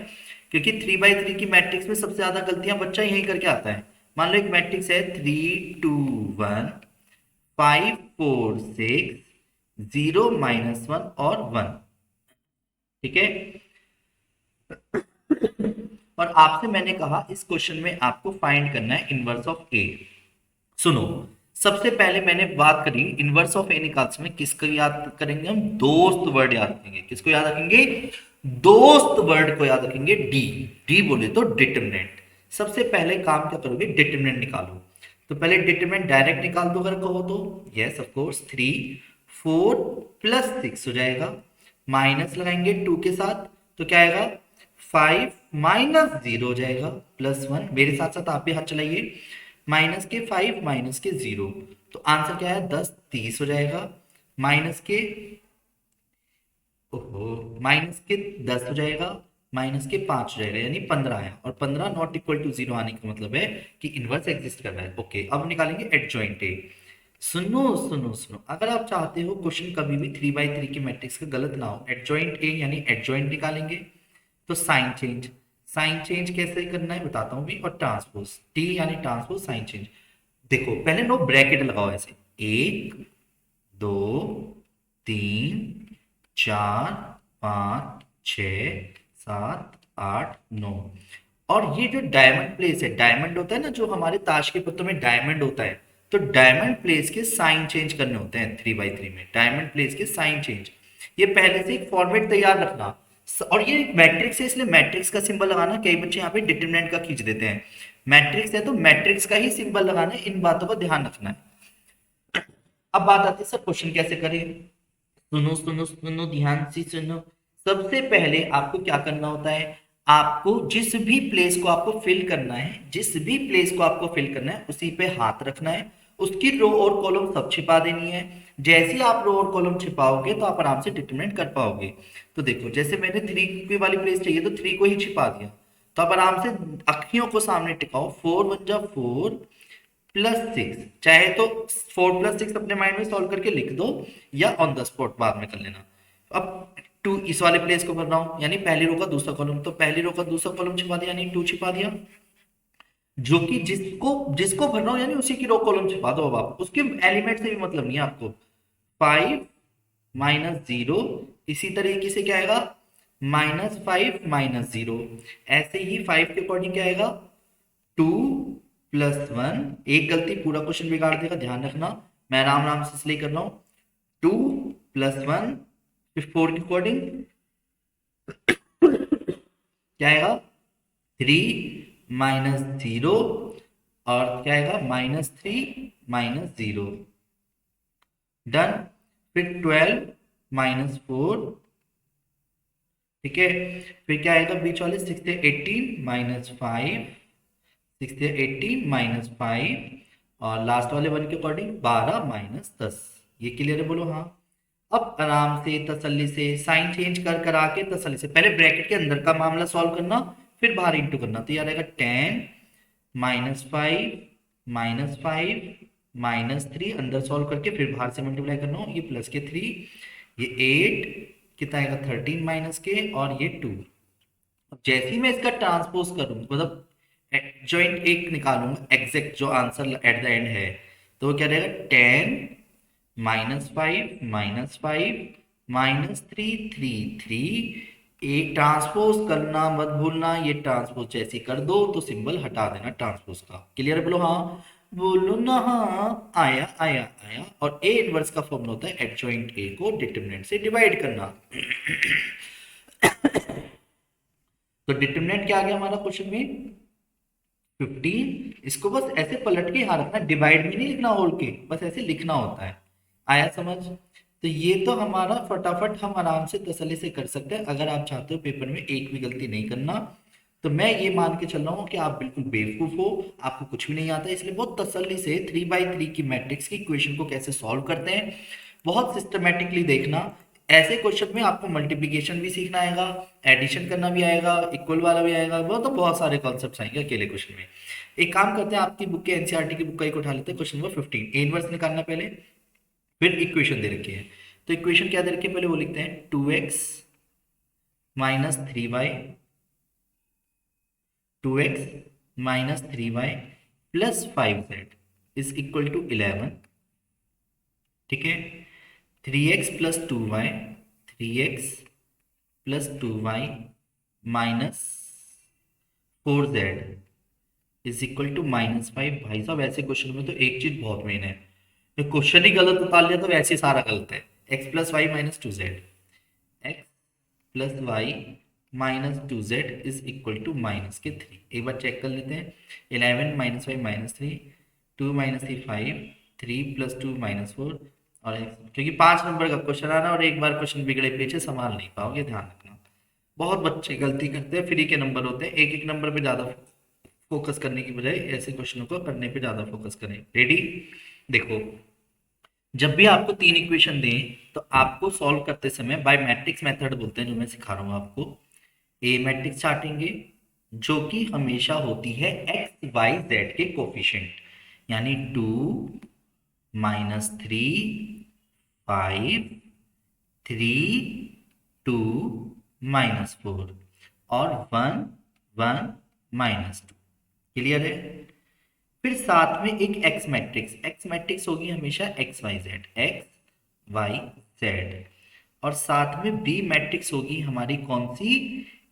Speaker 1: क्योंकि 3 by 3 की मैट्रिक्स में सबसे ज्यादा गलतियां बच्चा यही करके आता है। मान लो एक मैट्रिक्स है 3 2 1 5 4 6 0 -1 और 1। ठीक है। और आपसे मैंने कहा इस क्वेश्चन में आपको फाइंड करना है इनवर्स ऑफ ए। सुनो, सबसे पहले मैंने बात करी इनवर्स ऑफ ए निकालने में किसको याद करेंगे हम, दोस्त वर्ड याद रखेंगे। किसको याद रखेंगे, दोस्त वर्ड को याद रखेंगे, डी। डी बोले तो डिटरमिनेंट। सबसे पहले काम क्या करोगे, डिटरमिनेंट निकालो। तो पहले डिटरमिनेंट डायरेक्ट निकाल दो अगर कहो तो, यस ऑफ कोर्स। 3 4 + 6 हो जाएगा, माइनस लगाएंगे 2 के साथ तो क्या आएगा 5 -0 हो जाएगा, +1। मेरे साथ साथ आप भी हाथ चलाइए, माइनस के 5 माइनस के 0, तो आंसर क्या है 10 30 हो जाएगा। माइनस के ओहो माइनस के 10 हो जाएगा, माइनस के 5 हो जाएगा, यानी 15 आया। और 15 नॉट इक्वल टू 0 आने का मतलब है कि इनवर्स एग्जिस्ट कर रहा है। ओके, अब निकालेंगे एडजॉइंट ए। सुनो सुनो सुनो, अगर आप चाहते हो क्वेश्चन कभी भी 3 by 3 की मैट्रिक्स का गलत ना हो, एडजॉइंट ए यानी एडजॉइंट निकालेंगे तो साइन चेंज। साइन चेंज कैसे करना है बताता हूँ भी। और ट्रांसपोज, टी यानी ट्रांसपोज साइन चेंज। देखो पहले नो ब्रैकेट लगाओ ऐसे, 1 2 3 4 5 6 7 8 9। और ये जो डायमंड प्लेस है, डायमंड होता है ना जो हमारे ताश के पत्तों में डायमंड होता है, तो डायमंड प्लेस के साइन चेंज करने होते हैं 3 by 3 में। डायमंड प्लेस के साइन चेंज, ये पहले से एक फॉर्मेट तैयार रखना। और ये एक मैट्रिक्स है इसलिए मैट्रिक्स का सिंबल लगाना। कई बच्चे यहाँ पे डिटरमिनेंट का खींच देते हैं, मैट्रिक्स है तो मैट्रिक्स का ही सिंबल लगाना है। इन बातों का ध्यान रखना है। अब बात आती है सर क्वेश्चन कैसे करें। सुनो सुनो सुनो, ध्यान से सुनो। सबसे पहले आपको क्या करना होता है, आपको जिस भी प्लेस को आपको फिल करना है, जिस भी प्लेस को आपको फिल करना है उसी पे हाथ रखना है, उसकी रो और कॉलम सब छिपा देनी है। जैसे ही आप रो और कॉलम छिपाओगे तो आप आराम से डिटरमिनेंट कर पाओगे। तो देखो जैसे मैंने 3 की वाली प्लेस चाहिए तो 3 को ही छिपा दिया, तो आप आराम से अखियों को सामने टिकाओ। 4 1 जा 4 +6, चाहे तो 4 + 6 अपने माइंड में सॉल्व करके लिख दो या ऑन द स्पॉट बाद में कर लेना। अब 2 इस वाले प्लेस को भर रहा हूं, यानी पहली रो का दूसरा कॉलम, तो पहली रो का दूसरा कॉलम छिपा दिया यानी 2 छिपा दिया। जो कि जिसको जिसको भर रहा हूं यानी उसी की रो कॉलम छिपा दो। अब आप उसके एलिमेंट से भी मतलब नहीं है आपको। 5 -0, इसी तरीके से क्या आएगा -5 -0। ऐसे ही 5 के अकॉर्डिंग क्या आएगा 2 +1। एक गलती पूरा क्वेश्चन बिगाड़ देगा, ध्यान रखना। मैं आराम आराम से इसलिए कर रहा हूं। 2 +1, फिर 4 के अकॉर्डिंग क्या आएगा 3 -0, और क्या आएगा -3 -0। डन। फिर 12 -4, ठीक है। फिर क्या आएगा बीच वाले 6 से 18 -5, 6 से 18 -5, और लास्ट वाले वन के अकॉर्डिंग 12 -10। ये क्लियर है, बोलो हाँ। अब आराम से तसल्ली से साइन चेंज कर करा के तसल्ली से पहले ब्रैकेट के अंदर का मामला सॉल्व करना, फिर बाहर इंटू करना। तो यार आएगा 10 -5 -5 -3, अंदर सॉल्व करके फिर बाहर से मल्टीप्लाई करना। ये प्लस के 3, ये 8, कितना आएगा 13 माइनस के, और ये 2। जैसे ही मैं इसका ट्रांसपोज करूँ मतलब जॉइंट एक निकालूंगा एग्जैक्ट जो आंसर एट द एंड है, तो वो क्या रहेगा 10 -5 -5 -3 3 3। एक ट्रांसपोज करना मत भूलना, ये ट्रांसपोज जैसे कर दो तो सिंबल हटा देना ट्रांसपोज का। क्लियर, बोलो हाँ। बोलो ना हाँ। आया आया आया। और ए इनवर्स का फॉर्मूला होता है एडजॉइंट ए को डिटरमिनेंट से डिवाइड करना। तो डिटरमिनेंट क्या आ गया हमारा क्वेश्चन में 15। इसको बस ऐसे पलट के यहाँ रखना, डिवाइड में नहीं लिखना होल के, बस ऐसे लिखना होता है। आया समझ। तो ये तो हमारा फटाफट हम आराम से तसल्ली से कर सकते हैं। अगर आप चाहते हो पेपर में एक भी गलती नहीं करना, तो मैं ये मान के चल रहा हूँ कि आप बिल्कुल बेवकूफ हो, आपको कुछ भी नहीं आता। इसलिए बहुत तसल्ली से 3 by 3 की मैट्रिक्स की इक्वेशन को कैसे सॉल्व करते हैं बहुत सिस्टमेटिकली देखना। ऐसे क्वेश्चन में आपको मल्टीप्लिकेशन भी सीखना आएगा, एडिशन करना भी आएगा, इक्वल वाला भी आएगा, वो तो बहुत सारे कॉन्सेप्ट्स आएंगे अकेले क्वेश्चन में। एक काम करते हैं, आपकी बुक के एनसीईआरटी की बुक का एक उठा लेते हैं, क्वेश्चन नंबर 15 ए इनवर्स निकालना पहले, फिर इक्वेशन दे रखी है। तो इक्वेशन क्या दे रखी है पहले वो लिखते हैं, 2x minus 3y, 2x minus 3y plus 5z is equal to 11। ठीक है, 3x plus 2y, 3x plus 2y minus 4z is equal to -5। भाई साहब ऐसे क्वेश्चन में तो एक चीज बहुत मेन है, क्वेश्चन ही गलत उतार लिया तो वैसे ही सारा गलत है। x plus y minus 2z, x plus y minus 2z is equal to -3। एक बार चेक कर लेते हैं, 11 minus y minus 3, 2 minus 3 5, 3 plus 2 -4 और क्योंकि 5 नंबर का क्वेश्चन आना और एक बार क्वेश्चन बिगड़े पीछे संभाल नहीं पाओगे, ध्यान रखना। बहुत बच्चे गलती करते हैं, फ्री के नंबर होते हैं, एक एक नंबर पे ज़्यादा फोकस करने की बजाय ऐसे क्वेश्चनों को करने पे ज़्यादा फोकस करें। रेडी, देखो जब भी आपको 3 इक्वेशन दें तो आपको सॉल्व करते समय बाय मैट्रिक्स मेथड बोलते हैं, जो मैं सिखा रहा हूँ आपको। ए मैट्रिक्स चाटेंगे जो कि हमेशा होती है एक्स वाई जेड के कोफिशिएंट, यानी 2 -3 5 3 2 -4 और 1 1 -2। क्लियर है? फिर साथ में एक एक्स मैट्रिक्स, एक्स मैट्रिक्स होगी हमेशा x y z, x y z. और साथ में बी मैट्रिक्स होगी हमारी कौन सी,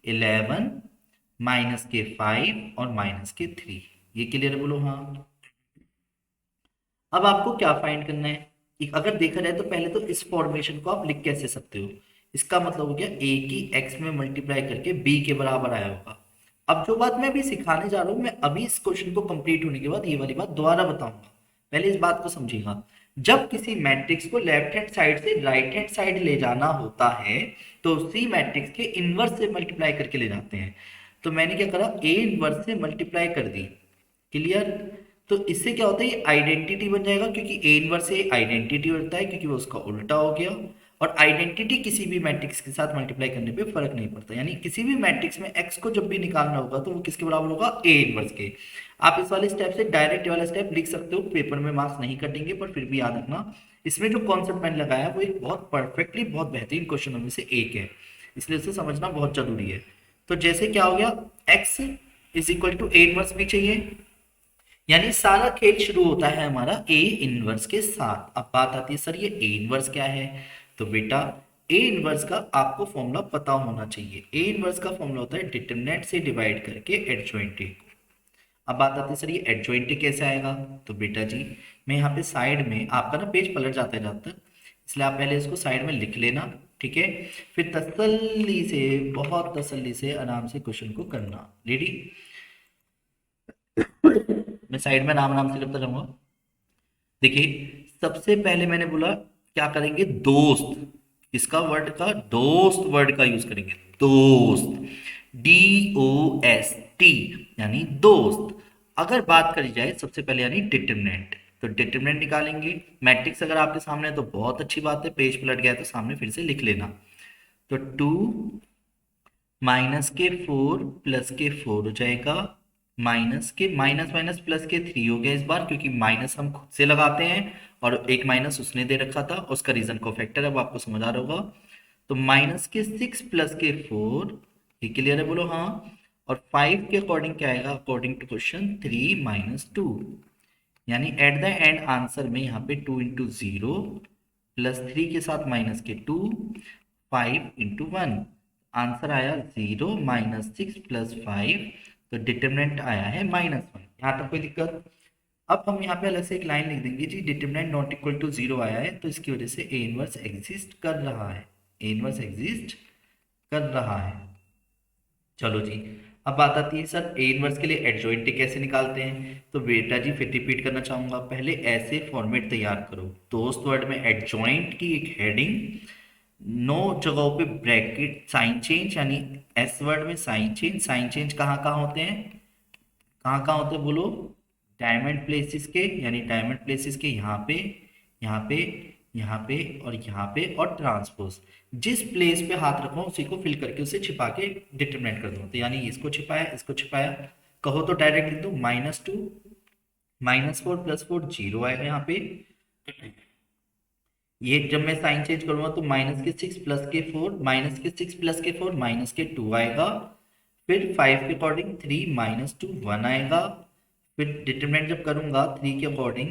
Speaker 1: 11 माइनस के 5 और माइनस के 3। ये क्लियर है? बोलो हाँ। अब आपको क्या फाइंड करना है, अगर देखा जाए तो पहले तो इस फॉर्मेशन को आप लिख कैसे सकते हो, इसका मतलब हो गया ए की एक्स में मल्टीप्लाई करके बी के बराबर आया होगा। अब जो बात मैं अभी सिखाने जा रहा हूं, मैं अभी इस क्वेश्चन को कंप्लीट होने के बाद ये वाली बात दोबारा बताऊंगा, पहले इस बात को समझिएगा। जब किसी मैट्रिक्स को लेफ्ट हैंड साइड से राइट हैंड साइड ले जाना होता है तो उसी मैट्रिक्स के इनवर्स से मल्टीप्लाई करके ले जाते हैं। तो मैंने क्या करा, ए इनवर्स से मल्टीप्लाई कर दी। क्लियर? तो इससे क्या होता है, ये आइडेंटिटी बन जाएगा, क्योंकि ए इनवर्स से आइडेंटिटी होता है, क्योंकि वो उसका उल्टा हो गया। और आइडेंटिटी किसी भी मैट्रिक्स के साथ मल्टीप्लाई करने पे फर्क नहीं पड़ता, यानी किसी भी मैट्रिक्स में एक्स को जब भी निकालना होगा तो वो किसके बराबर होगा, ए इनवर्स के। आप इस वाले स्टेप से डायरेक्ट वाला स्टेप लिख सकते हो, पेपर में मार्क्स नहीं कटेंगे, पर फिर भी याद रखना इसमें जो कॉन्सेप्ट मैंने लगाया वो एक बहुत परफेक्टली बहुत बेहतरीन क्वेश्चनों में से एक है, इसलिए उसे समझना बहुत जरूरी है। तो जैसे क्या हो गया, x is equal to A inverse भी चाहिए, यानी सारा खेल शुरू होता है हमारा ए इनवर्स के साथ। अब बात आती है सर ये ए इनवर्स क्या है, तो बेटा ए इनवर्स का आपको फॉर्मूला पता होना चाहिए। ए इनवर्स का फॉर्मूला होता है डिटरमिनेंट से डिवाइड करके एडजॉइंट को। अब बात आती है सर ये एडजॉइंट कैसे आएगा, तो बेटा जी मैं यहाँ पे साइड में, आपका ना पेज पलट जाता है ज़्यादातर, इसलिए आप पहले इसको साइड में लिख लेना, ठीक है? फिर तसल्ली से, बहुत तसल्ली से आराम से क्वेश्चन को करना। रेडी? मैं साइड में नाम नाम से करता जाऊंगा। देखिए सबसे पहले मैंने बोला क्या करेंगे, दोस्त, इसका वर्ड का दोस्त वर्ड का यूज करेंगे, दोस्त, DOST यानी दोस्त। अगर बात करी जाए सबसे पहले यानी डिटरमिनेंट, तो डिटरमिनेंट निकालेंगे। मैट्रिक्स अगर आपके सामने है तो बहुत अच्छी बात है, पेज पलट गया तो सामने फिर से लिख लेना। तो 2 -4 +4 हो जाएगा, माइनस के माइनस माइनस प्लस के 3 हो गया इस बार, क्योंकि माइनस हम खुद से लगाते हैं और एक माइनस उसने दे रखा था, उसका रीजन को फैक्टर अब आपको समझ आ रहा होगा। तो -6 +4, ये क्लियर है? बोलो हाँ। और 5 के अकॉर्डिंग क्या आएगा, अकॉर्डिंग टू क्वेश्चन 3 - 2, यानी एट द एंड आंसर में यहाँ पे 2 × 0 +3 के साथ -2 5 × 1, आंसर आया 0 -6 + 5, तो डिटरमिनेंट आया है -1। यहाँ तक कोई दिक्कत? अब हम यहाँ पे अलग से एक लाइन लिख देंगे जी, डिटरमिनेंट नॉट इक्वल टू 0 आया है तो इसकी वजह से ए इनवर्स एग्जिस्ट कर रहा है, ए इनवर्स एग्जिस्ट कर रहा है। चलो जी, अब बात आती है सर ए इनवर्स के लिए एडजॉइंट कैसे निकालते हैं, तो बेटा जी फिर रिपीट करना चाहूंगा, पहले ऐसे फॉर्मेट तैयार करो, दोस्त वर्ड में एडजॉइंट की एक हेडिंग, नो जगहों पे ब्रैकेट, साइन चेंज, यानी एस वर्ड में साइन चेंज। साइन चेंज कहाँ कहाँ होते हैं, कहाँ कहाँ होते हैं बोलो, डायमंड प्लेसेस के, यानी डायमंड प्लेसेस के यहाँ पे, यहाँ पे, यहाँ पे और यहाँ पे, और ट्रांसपोज, जिस प्लेस पे हाथ रखो उसी को फिल करके उसे छिपा के डिटरमिनेट कर दो। तो यानी इसको छिपाया, इसको छिपाया, कहो तो डायरेक्ट लिख दो, -2 -4 +4 0 आएगा यहाँ पे, ये जब मैं साइन चेंज करूंगा तो -6 +4 -6 +4 -2 आएगा। फिर 5 के अकॉर्डिंग 3 -2 1 आएगा। फिर डिटरमिनेंट जब करूंगा 3 के अकॉर्डिंग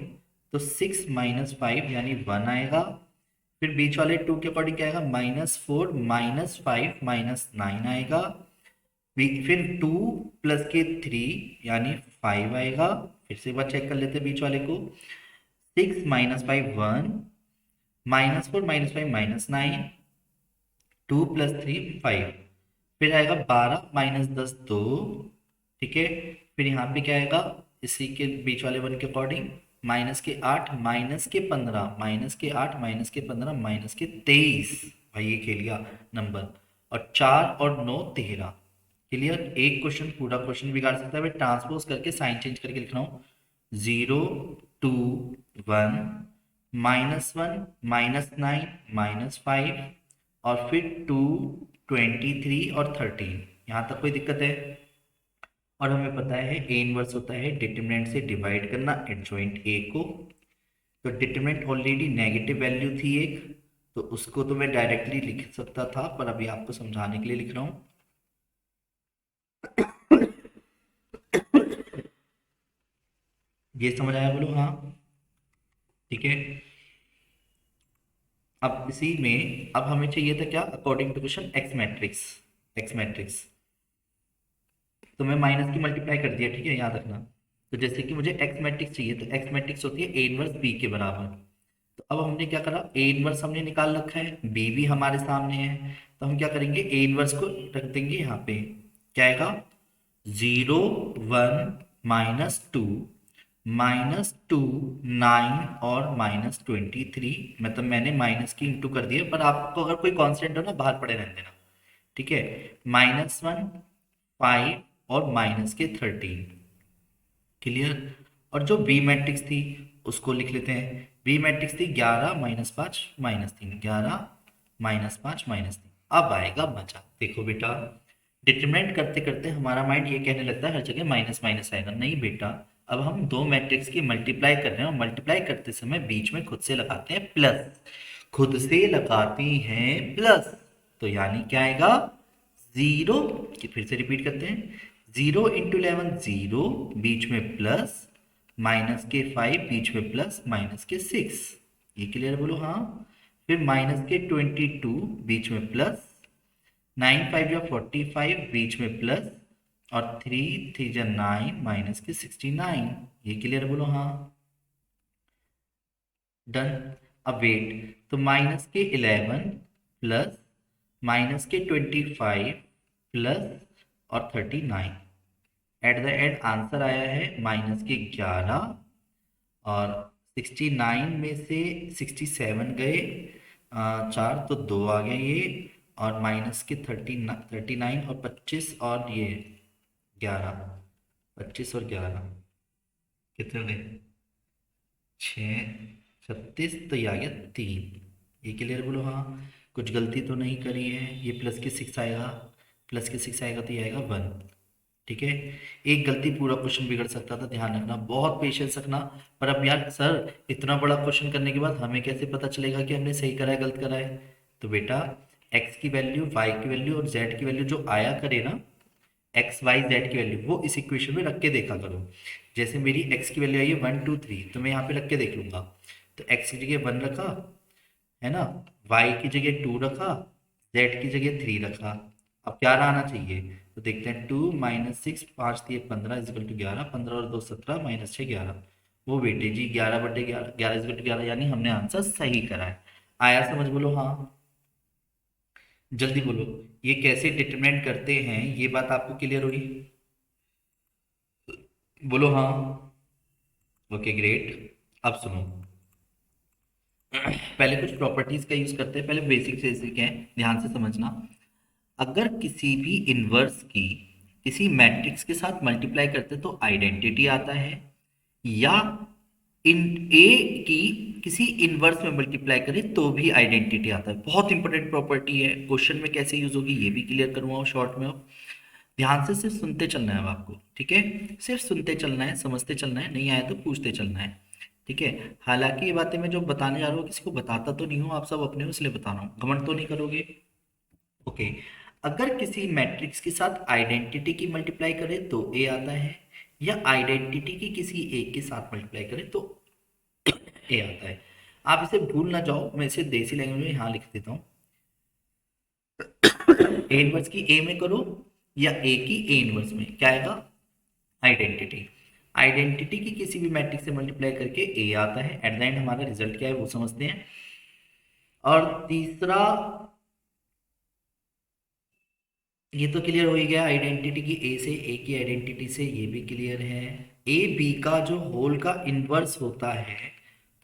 Speaker 1: तो 6 -5 यानी 1 आएगा। फिर बीच वाले 2 के अकॉर्डिंग क्या आएगा, -4 -5 -9 आएगा। फिर 2 प्लस के 3 यानी 5 आएगा। फिर से एक बार चेक कर लेते हैं बीच वाले को। 6 -5 1 -4 -5 -9 2 + 3 5। फिर आएगा 12 -10 2। ठीक है। फिर यहाँ पे क्या आएगा, इसी के बीच वाले वन के अकॉर्डिंग -8 -15 -8 -15 -23। भाई ये खेल गया नंबर। और 4 और 9 13। क्लियर। एक क्वेश्चन पूरा क्वेश्चन बिगाड़ सकता है। मैं ट्रांसपोज करके साइन चेंज करके लिख रहा हूँ। 0 2 1 -1 -9 -5 और फिर 2 23 और 13। यहाँ तक कोई दिक्कत है? और हमें पता है ए इनवर्स होता है डिटरमिनेंट से डिवाइड करना एडजॉइंट ए को। तो डिटरमिनेंट ऑलरेडी नेगेटिव वैल्यू थी एक, तो उसको तो मैं डायरेक्टली लिख सकता था, पर अभी आपको समझाने के लिए लिख रहा हूँ। ये समझ आया बोलो हाँ। ठीक है। अब इसी में अब हमें चाहिए था क्या, according to question x matrix. X matrix तो मैं माइनस की मल्टीप्लाई कर दिया, ठीक है, याद रखना। तो जैसे कि मुझे एक्स मैट्रिक्स चाहिए, तो एक्स मैट्रिक्स होती है ए इनवर्स बी के बराबर। तो अब हमने क्या करा, ए इनवर्स हमने निकाल रखा है, बी भी हमारे सामने है। तो हम क्या करेंगे, ए इनवर्स को रख देंगे यहाँ पे। क्या आएगा, 0 1 -2 -2 9 और -23। मतलब मैंने माइनस की इंटू कर दिया, पर आपको अगर कोई कांस्टेंट हो ना बाहर पड़े रहने देना। ठीक है। -1 5 और -13। क्लियर। और जो बी मैट्रिक्स थी उसको लिख लेते हैं। बी मैट्रिक्स थी 11 -5 -3 11 -5 -3। अब आएगा मजा, देखो बेटा, डिटरमिनेंट करते करते हमारा माइंड ये कहने लगता है हर जगह माइनस माइनस आएगा। नहीं बेटा, अब हम दो मैट्रिक्स की मल्टीप्लाई कर रहे हैं और मल्टीप्लाई करते समय बीच में खुद से लगाते हैं प्लस। खुद से लगाती हैं प्लस, तो यानी क्या आएगा, 0। फिर से रिपीट करते हैं। 0 × 11 0, बीच में प्लस, -5 बीच में प्लस, -6। ये क्लियर बोलो हाँ। फिर -22 बीच में प्लस, 9 5 या 45 बीच में प्लस, और 3 3 या 9 -69। ये क्लियर बोलो हाँ। डन। अब वेट, तो -11 प्लस -25 प्लस और 39। एट द एंड आंसर आया है -11। और 69 में से 67 गए, 4 तो 2 आ गए ये, और -39 और 25 और ये 11। 25 और 11 कितने गए, 6 36, तो ये आ गया 3। ये क्लियर बोलो हाँ। कुछ गलती तो नहीं करी है। ये प्लस के 6 आएगा, प्लस के 6 आएगा तो ये आएगा 1। ठीक है। एक गलती पूरा क्वेश्चन बिगड़ सकता था, ध्यान रखना, बहुत पेशेंस रखना। पर अब यार सर, इतना बड़ा क्वेश्चन करने के बाद हमें कैसे पता चलेगा कि हमने सही करा है गलत करा है? तो बेटा, एक्स की वैल्यू, वाई की वैल्यू और जेड की वैल्यू जो आया करे ना, एक्स वाई जेड की वैल्यू, वो इस इक्वेशन में रख के देखा करो। जैसे मेरी एक्स की वैल्यू आई है 1 2 3, तो मैं यहाँ पे रख के देख लूंगा। तो एक्स की जगह 1 रखा है ना, वाई की जगह 2 रखा, जेड की जगह 3 रखा। अब क्या आना चाहिए, तो देखते हैं। 2 -6 5 3 15 = 11, 15 और 2 17 -6 11। वो बेटे जी 11/11 11 = 11, यानी हमने आंसर सही करा है। आया समझ, बोलो हाँ। जल्दी बोलो, ये कैसे डिटरमिनेट करते हैं, ये बात आपको क्लियर होगी? बोलो हाँ। Okay great. अब सुनो, पहले कुछ प्रॉपर्टीज का यूज करते हैं। पहले बेसिक से बेसिक है, ध्यान से समझना। अगर किसी भी इनवर्स की किसी मैट्रिक्स के साथ मल्टीप्लाई करते तो आइडेंटिटी आता है, या इन ए की किसी इनवर्स में मल्टीप्लाई करें तो भी आइडेंटिटी आता है। बहुत इंपॉर्टेंट प्रॉपर्टी है, क्वेश्चन में कैसे यूज होगी ये भी क्लियर करूंगा शॉर्ट में। अब ध्यान से सिर्फ सुनते चलना है अब आपको, ठीक है, सिर्फ सुनते चलना है, समझते चलना है, नहीं आया तो पूछते चलना है। ठीक है। हालांकि ये बातें मैं जो बताने जा रहा हूँ किसी को बताता तो नहीं हूँ, आप सब अपने हो इसलिए बता रहा हूँ, घमंड तो नहीं करोगे। ओके। अगर किसी मैट्रिक्स के साथ आइडेंटिटी की मल्टीप्लाई करें तो ए आता है, या आइडेंटिटी की किसी एक के साथ मल्टीप्लाई करें तो ए आता है। आप इसे भूल ना जाओ, मैं इसे देसी लैंग्वेज में यहाँ लिख देता हूँ। ए इनवर्स की ए में करो या ए की ए इनवर्स में, क्या आएगा? आइडेंटिटी। आइडेंटिटी की किसी भी मैट्रिक्स से मल्टीप्लाई करके ए आता है। एट द एंड हमारा रिजल्ट क्या है वो समझते हैं। और तीसरा, ये तो क्लियर हो ही गया आइडेंटिटी की ए से, ए की आइडेंटिटी से, ये भी क्लियर है। ए बी का जो होल का इनवर्स होता है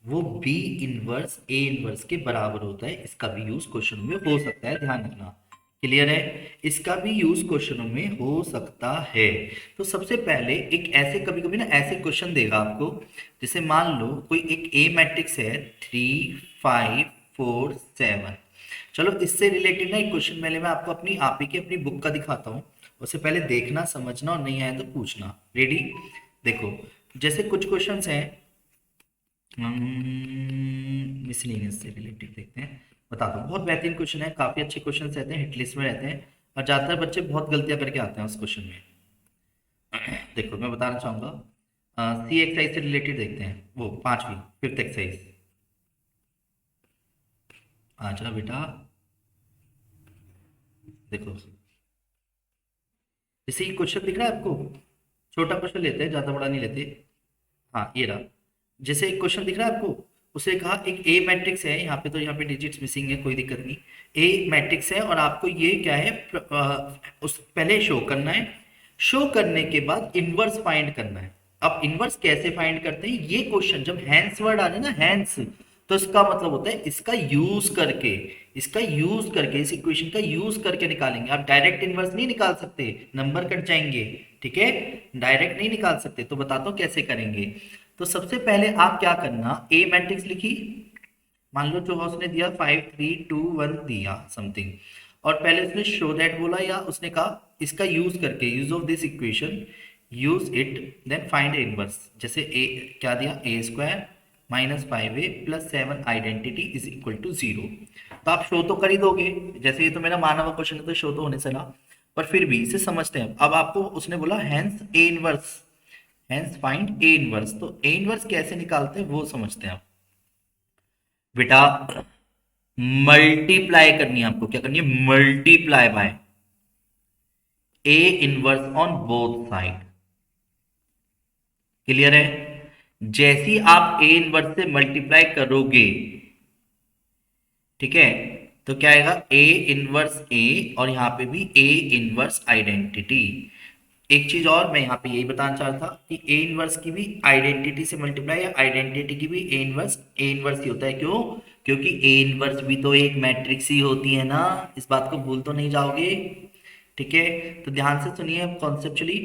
Speaker 1: वो बी इनवर्स ए इनवर्स के बराबर होता है। इसका भी यूज क्वेश्चन में हो सकता है, ध्यान रखना। क्लियर है? इसका भी यूज क्वेश्चनों में हो सकता है। तो सबसे पहले एक ऐसे कभी कभी ना ऐसे क्वेश्चन देगा आपको, जैसे मान लो कोई एक ए मैट्रिक्स है 3 5 4 7। चलो इससे रिलेटेड ना एक क्वेश्चन पहले मैं आपको अपनी आप ही की अपनी बुक का दिखाता हूँ। उससे पहले देखना समझना और नहीं आया तो पूछना। रेडी? देखो, जैसे कुछ क्वेश्चंस हैं मिसलिनियस से रिलेटेड, देखते हैं। बता दो, बहुत बेहतरीन क्वेश्चन है, काफी अच्छे क्वेश्चन रहते हैं, हिट लिस्ट में रहते हैं और ज्यादातर बच्चे बहुत गलतियां करके आते हैं उस क्वेश्चन में। देखो मैं बताना चाहूंगा, सी एक्सरसाइज से रिलेटेड देखते हैं, वो पांचवी फिफ्थ एक्सरसाइज। आजा बेटा, देखो जैसे ये क्वेश्चन दिख रहा है आपको, छोटा क्वेश्चन लेते हैं, ज्यादा बड़ा नहीं लेते। हाँ ये रहा। जैसे एक क्वेश्चन दिख रहा है आपको, उसे कहा एक ए मैट्रिक्स है, यहाँ पे तो यहाँ पे डिजिट्स मिसिंग है, कोई दिक्कत नहीं। ए मैट्रिक्स है और आपको ये क्या है, उस पहले शो करना है। शो करने के बाद इनवर्स फाइंड करना है। अब इनवर्स कैसे फाइंड करते हैं, ये क्वेश्चन जब हैंस वर्ड आ जाए ना, हैंस, तो इसका मतलब होता है इसका यूज करके, इसका यूज करके, इस इक्वेशन का यूज करके निकालेंगे। आप डायरेक्ट इनवर्स नहीं निकाल सकते, नंबर कट जाएंगे। ठीक है, डायरेक्ट नहीं निकाल सकते, तो बताता हूँ कैसे करेंगे। तो सबसे पहले आप क्या करना, ए मैट्रिक्स लिखी, मान लो जो उसने दिया 5 3 2 1 दिया समथिंग, और पहले उसने शो दैट बोला, या उसने कहा इसका यूज करके, use of this equation, use it, then find inverse. जैसे ए क्या दिया, A square -5a + 7 identity is equal to 0। तो आप शो तो कर ही दोगे, जैसे ये तो मेरा माना हुआ क्वेश्चन है तो शो तो होने से ना, पर फिर भी इसे समझते हैं। अब आपको उसने बोला hence A inverse, hence find A inverse, तो ए इनवर्स कैसे निकालते हैं वो समझते हैं आप। बेटा मल्टीप्लाई करनी है आपको, क्या करनी है, multiply by A inverse on both side. Clear है? जैसी आप ए इनवर्स से मल्टीप्लाई करोगे, ठीक है, तो क्या आएगा, ए इनवर्स ए, और यहां पे भी ए इनवर्स आइडेंटिटी। एक चीज और मैं यहाँ पे यही बताना चाह रहा था कि ए इनवर्स की भी आइडेंटिटी से मल्टीप्लाई, या आइडेंटिटी की भी ए इनवर्स ही होता है। क्यों? क्योंकि ए इनवर्स भी तो एक मैट्रिक्स ही होती है ना, इस बात को भूल तो नहीं जाओगे। ठीक है, तो ध्यान से सुनिए कॉन्सेप्चुअली,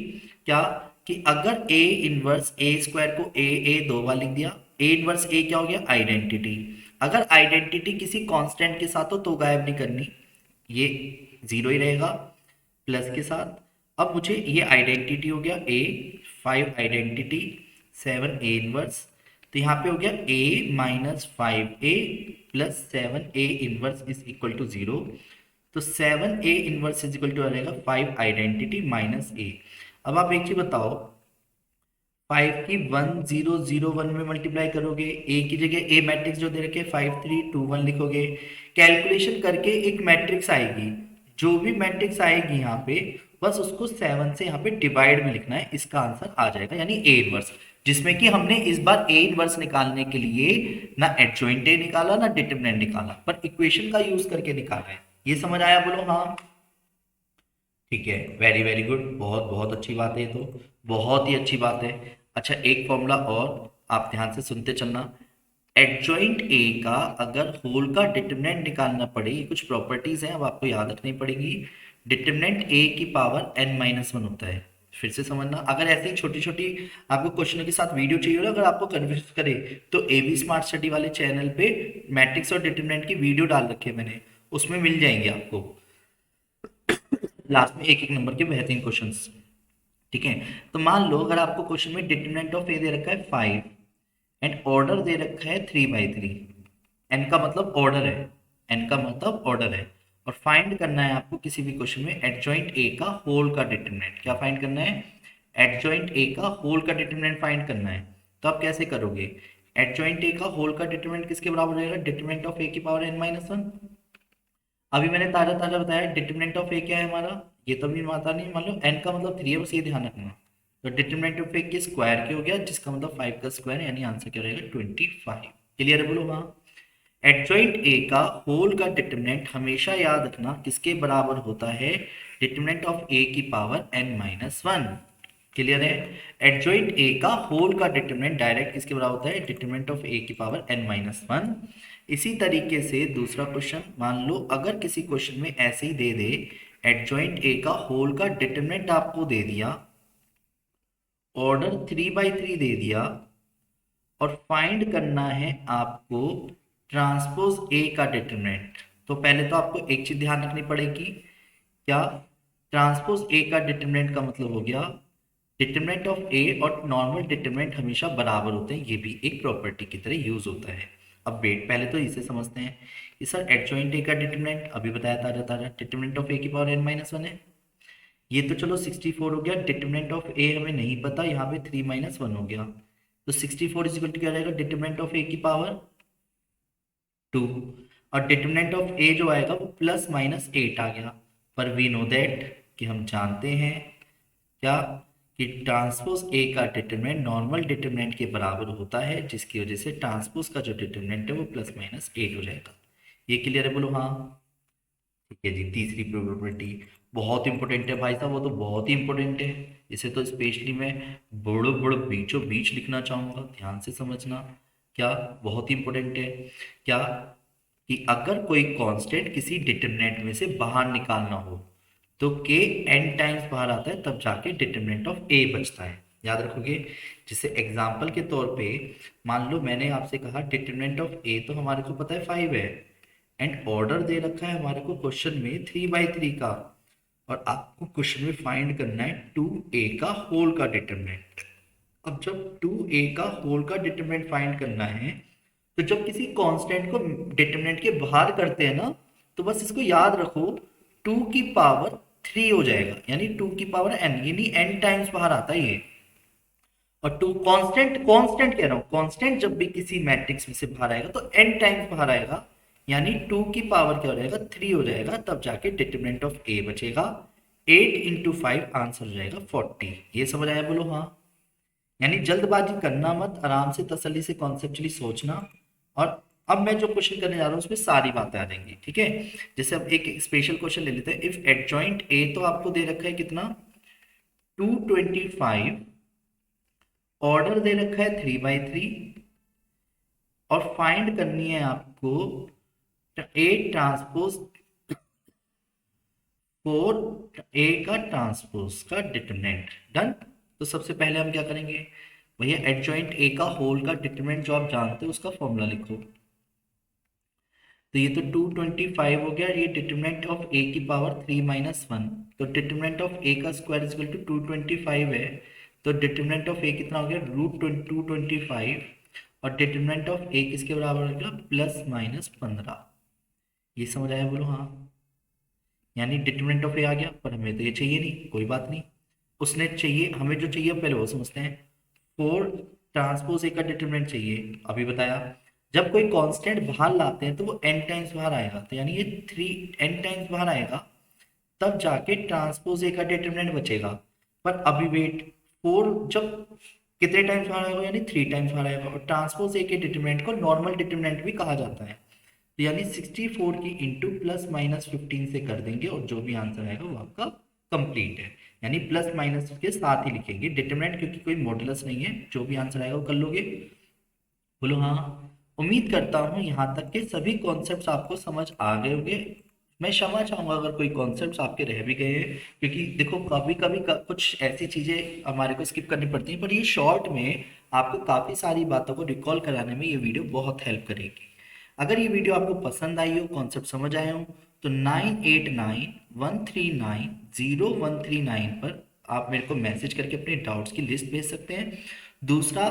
Speaker 1: क्या कि अगर ए इनवर्स ए स्क्वायर को ए 2 बार लिख दिया, ए इनवर्स ए क्या हो गया, आइडेंटिटी। अगर आइडेंटिटी किसी कांस्टेंट के साथ हो तो गायब नहीं करनी, ये 0 ही रहेगा प्लस के साथ। अब मुझे ये आइडेंटिटी हो गया ए, 5 आइडेंटिटी, 7 ए इनवर्स, तो यहाँ पे हो गया a -5a + 7a inverse is equal to 0। तो 7a inverse is equal to आ जाएगा 5 आइडेंटिटी माइनस a। अब आप एक चीज बताओ, 5 की 1001 में मल्टीप्लाई करोगे, ए की जगह ए मैट्रिक्स जो दे रखे 5321 लिखोगे, कैलकुलेशन करके एक मैट्रिक्स आएगी, जो भी मैट्रिक्स आएगी यहाँ पे बस उसको 7 से यहाँ पे डिवाइड में लिखना है, इसका आंसर आ जाएगा, यानी ए इनवर्स। जिसमें कि हमने इस बार ए इनवर्स निकालने के लिए ना एडजॉइंट ए निकाला ना डिटरमिनेंट निकाला, पर इक्वेशन का यूज करके निकाला है। ये समझ आया? बोलो हाँ। ठीक है, वेरी वेरी गुड, बहुत बहुत अच्छी बात है, ये तो बहुत ही अच्छी बात है। अच्छा एक फॉर्मूला और, आप ध्यान से सुनते चलना। एडजॉइंट ए का अगर होल का डिटरमिनेंट निकालना पड़े, ये कुछ प्रॉपर्टीज हैं अब आपको याद रखनी पड़ेगी। डिटरमिनेंट ए की पावर n-1 होता है। फिर से समझना, अगर ऐसे ही छोटी छोटी आपको क्वेश्चनों के साथ वीडियो चाहिए हो, अगर आपको कन्फ्यूज करे तो एबी स्मार्ट स्टडी वाले चैनल पे मैट्रिक्स और डिटरमिनेंट की वीडियो डाल रखे मैंने, उसमें मिल जाएंगे आपको लास्ट में एक एक नंबर के बेहतरीन क्वेश्चंस। ठीक है, तो मान लो अगर आपको क्वेश्चन में डिटरमिनेंट ऑफ ए दे रखा है 5, एंड ऑर्डर दे रखा है 3/3। एन का मतलब ऑर्डर है, एन का मतलब ऑर्डर है। और फाइंड करना है आपको किसी भी क्वेश्चन में एडजॉइंट ए का होल का डिटरमिनेंट। क्या फाइंड करना है? एडजॉइंट ए का होल का डिटरमिनेंट फाइंड करना है। तो आप कैसे करोगे? एडजॉइंट ए का होल का डिटरमिनेंट किसके बराबर रहेगा? डिटरमिनेंट ऑफ ए की पावर n-1। अभी मैंने ताजा ताजा बताया डिटरमिनेंट ऑफ ए क्या है हमारा, ये तो अभी आता नहीं, मान लो n का मतलब 3 है, बस ये ध्यान रखना। तो डिटरमिनेंट ऑफ ए के स्क्वायर के हो गया, जिसका मतलब 5 का स्क्वायर, यानी आंसर क्या रहेगा? 25। क्लियर है? बोलो हाँ। एडजॉइंट ए का होल का डिटरमिनेंट हमेशा याद रखना किसके बराबर होता है? डिटरमिनेंट ऑफ ए की पावर n-1। क्लियर है? एडजॉइंट ए का होल का डिटरमिनेंट डायरेक्ट किसके बराबर होता है? डिटरमिनेंट ऑफ ए की पावर n-1। इसी तरीके से दूसरा क्वेश्चन मान लो, अगर किसी क्वेश्चन में ऐसे ही दे दे एडजॉइंट ए का होल का डिटरमिनेंट आपको दे दिया, ऑर्डर 3/3 दे दिया, और फाइंड करना है आपको ट्रांसपोज ए का डिटरमिनेंट। तो पहले तो आपको एक चीज ध्यान रखनी पड़ेगी, क्या? ट्रांसपोज ए का डिटरमिनेंट का मतलब हो गया डिटरमिनेंट ऑफ ए और नॉर्मल डिटरमिनेंट हमेशा बराबर होते हैं, ये भी एक प्रॉपर्टी की तरह यूज होता है। अब वेट, पहले तो इसे समझते हैं कि सर एडजॉइंट ए का डिटरमिनेंट अभी बताया ताजा ताजा डिटरमिनेंट ऑफ ए की पावर n-1 है। ये तो चलो 64 हो गया, डिटरमिनेंट ऑफ ए हमें नहीं पता, यहाँ पे 3-1 हो गया। तो 64 इज इक्वल टू क्या रहेगा? डिटरमिनेंट ऑफ ए की पावर 2। और डिटरमिनेंट ऑफ ए जो आएगा वो +-8 आ गया। पर वी नो दैट, कि हम जानते हैं क्या, कि ट्रांसपोज ए का डिटरमिनेंट नॉर्मल डिटरमिनेंट के बराबर होता है, जिसकी वजह से ट्रांसपोज का जो डिटरमिनेंट है वो +-8 हो जाएगा। ये क्लियर है? बोलो हाँ। ठीक है जी। तीसरी प्रोबेबिलिटी बहुत इंपॉर्टेंट है भाई साहब, वो तो बहुत ही इंपॉर्टेंट है। इसे तो स्पेशली मैं बड़ो बड़ो बीचों बीच लिखना चाहूंगा, ध्यान से समझना। क्या? बहुत ही इंपॉर्टेंट है। क्या? कि अगर कोई कांस्टेंट किसी डिटरमिनेंट में से बाहर निकालना हो तो के n टाइम्स बाहर आता है, तब जाके डिटरमिनेंट ऑफ ए बचता है। याद रखोगे? जैसे एग्जांपल के तौर पे मान लो मैंने आपसे कहा डिटरमिनेंट ऑफ ए तो हमारे को पता है 5 है, एंड ऑर्डर दे रखा है हमारे को क्वेश्चन में 3/3 का, और आपको क्वेश्चन में फाइंड करना है 2a का होल का डिटरमिनेंट। अब जब 2a का होल का डिटरमिनेंट फाइंड करना है, तो जब किसी कांस्टेंट को डिटरमिनेंट के बाहर करते हैं ना, तो बस इसको याद रखो 2 की पावर 3 हो जाएगा, यानी 2 की पावर n, यानी n टाइम्स बाहर आता है ये। और 2 कांस्टेंट, कांस्टेंट कह रहा हूं, कांस्टेंट जब भी किसी मैट्रिक्स में से बाहर आएगा तो n टाइम्स बाहर आएगा, यानी 2 की पावर क्या हो जाएगा? 3 हो जाएगा, तब जाके डिटरमिनेंट ऑफ a बचेगा। 8 इंटू 5 आंसर हो जाएगा 40। ये समझ आया? बोलो हाँ। यानी जल्दबाजी करना मत, आराम से तसल्ली से कॉन्सेप्चुअली सोचना। और अब मैं जो क्वेश्चन करने जा रहा हूँ उसमें सारी बातें आ जाएंगी, ठीक है? जैसे अब एक स्पेशल क्वेश्चन ले लेते हैं। इफ एडजॉइंट ए तो आपको दे रखा है कितना? 225, ऑर्डर दे रखा है 3/3, और फाइंड करनी है आपको ए ट्रांसपोज 4a का ट्रांसपोज का डिटरमिनेंट। डन। तो सबसे पहले हम क्या करेंगे भैया? एडजॉइंट ए का होल का डिटरमिनेंट जो आप जानते हो उसका फॉर्मूला लिखो। तो ये तो 225 हो गया, ये डिटरमिनेंट ऑफ ए की पावर 3-1। तो डिटरमिनेंट ऑफ ए का स्क्वायर इज इक्वल टू 225 है, तो डिटरमिनेंट ऑफ ए कितना हो गया? √225। और डिटरमिनेंट ऑफ ए किसके बराबर हो गया? +-15। ये समझ आया? बोलो हाँ। यानी डिटरमिनेंट ऑफ ए आ गया, पर हमें तो ये चाहिए नहीं, कोई बात नहीं। उसने चाहिए, हमें जो चाहिए पहले वो समझते हैं। 4 ट्रांसपोज ए का डिटरमिनेंट चाहिए, अभी बताया। जब कोई कांस्टेंट बाहर लाते हैं तो वो n टाइम्स बाहर आएगा, तो यानी ये 3n टाइम्स बाहर आएगा, तब जाके ट्रांसपोज ए का डिटरमिनेंट बचेगा। पर अभी वेट, 4 जब कितने टाइम्स बाहर आएगा? यानी 3 टाइम्स बाहर आएगा। और ट्रांसपोज ए के डिटरमिनेंट को नॉर्मल डिटरमिनेंट भी कहा जाता है। तो यानी 64 की इंटू +-15 से कर देंगे, और जो भी आंसर आएगा वो आपका कंप्लीट है। यानी प्लस माइनस के साथ ही लिखेंगे डिटरमिनेंट, क्योंकि कोई मॉडुलस नहीं है, जो भी आंसर आएगा वो कर लोगे। बोलो हाँ। उम्मीद करता हूँ यहाँ तक के सभी कॉन्सेप्ट्स आपको समझ आ गए होंगे। मैं क्षमा चाहूंगा अगर कोई कॉन्सेप्ट्स आपके रह भी गए हैं, क्योंकि देखो कभी कभी कुछ ऐसी चीजें हमारे को स्किप करनी पड़ती हैं, पर ये शॉर्ट में आपको काफी सारी बातों को रिकॉल कराने में ये वीडियो बहुत हेल्प करेगी। अगर ये वीडियो आपको पसंद आई हो, कॉन्सेप्ट समझ आए हो, तो 9891390139 पर आप मेरे को मैसेज करके अपने डाउट्स की लिस्ट भेज सकते हैं। दूसरा,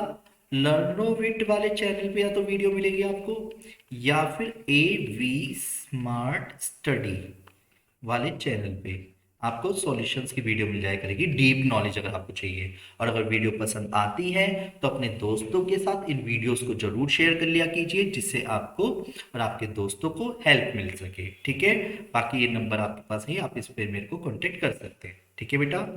Speaker 1: लर्नोविट वाले चैनल पे या तो वीडियो मिलेगी आपको, या फिर ए वी स्मार्ट स्टडी वाले चैनल पे आपको सॉल्यूशंस की वीडियो मिल जाया करेगी, डीप नॉलेज अगर आपको चाहिए। और अगर वीडियो पसंद आती है तो अपने दोस्तों के साथ इन वीडियोस को जरूर शेयर कर लिया कीजिए, जिससे आपको और आपके दोस्तों को हेल्प मिल सके। ठीक है, बाकी ये नंबर आपके पास है, आप इस पे मेरे को कांटेक्ट कर सकते हैं। ठीक है बेटा।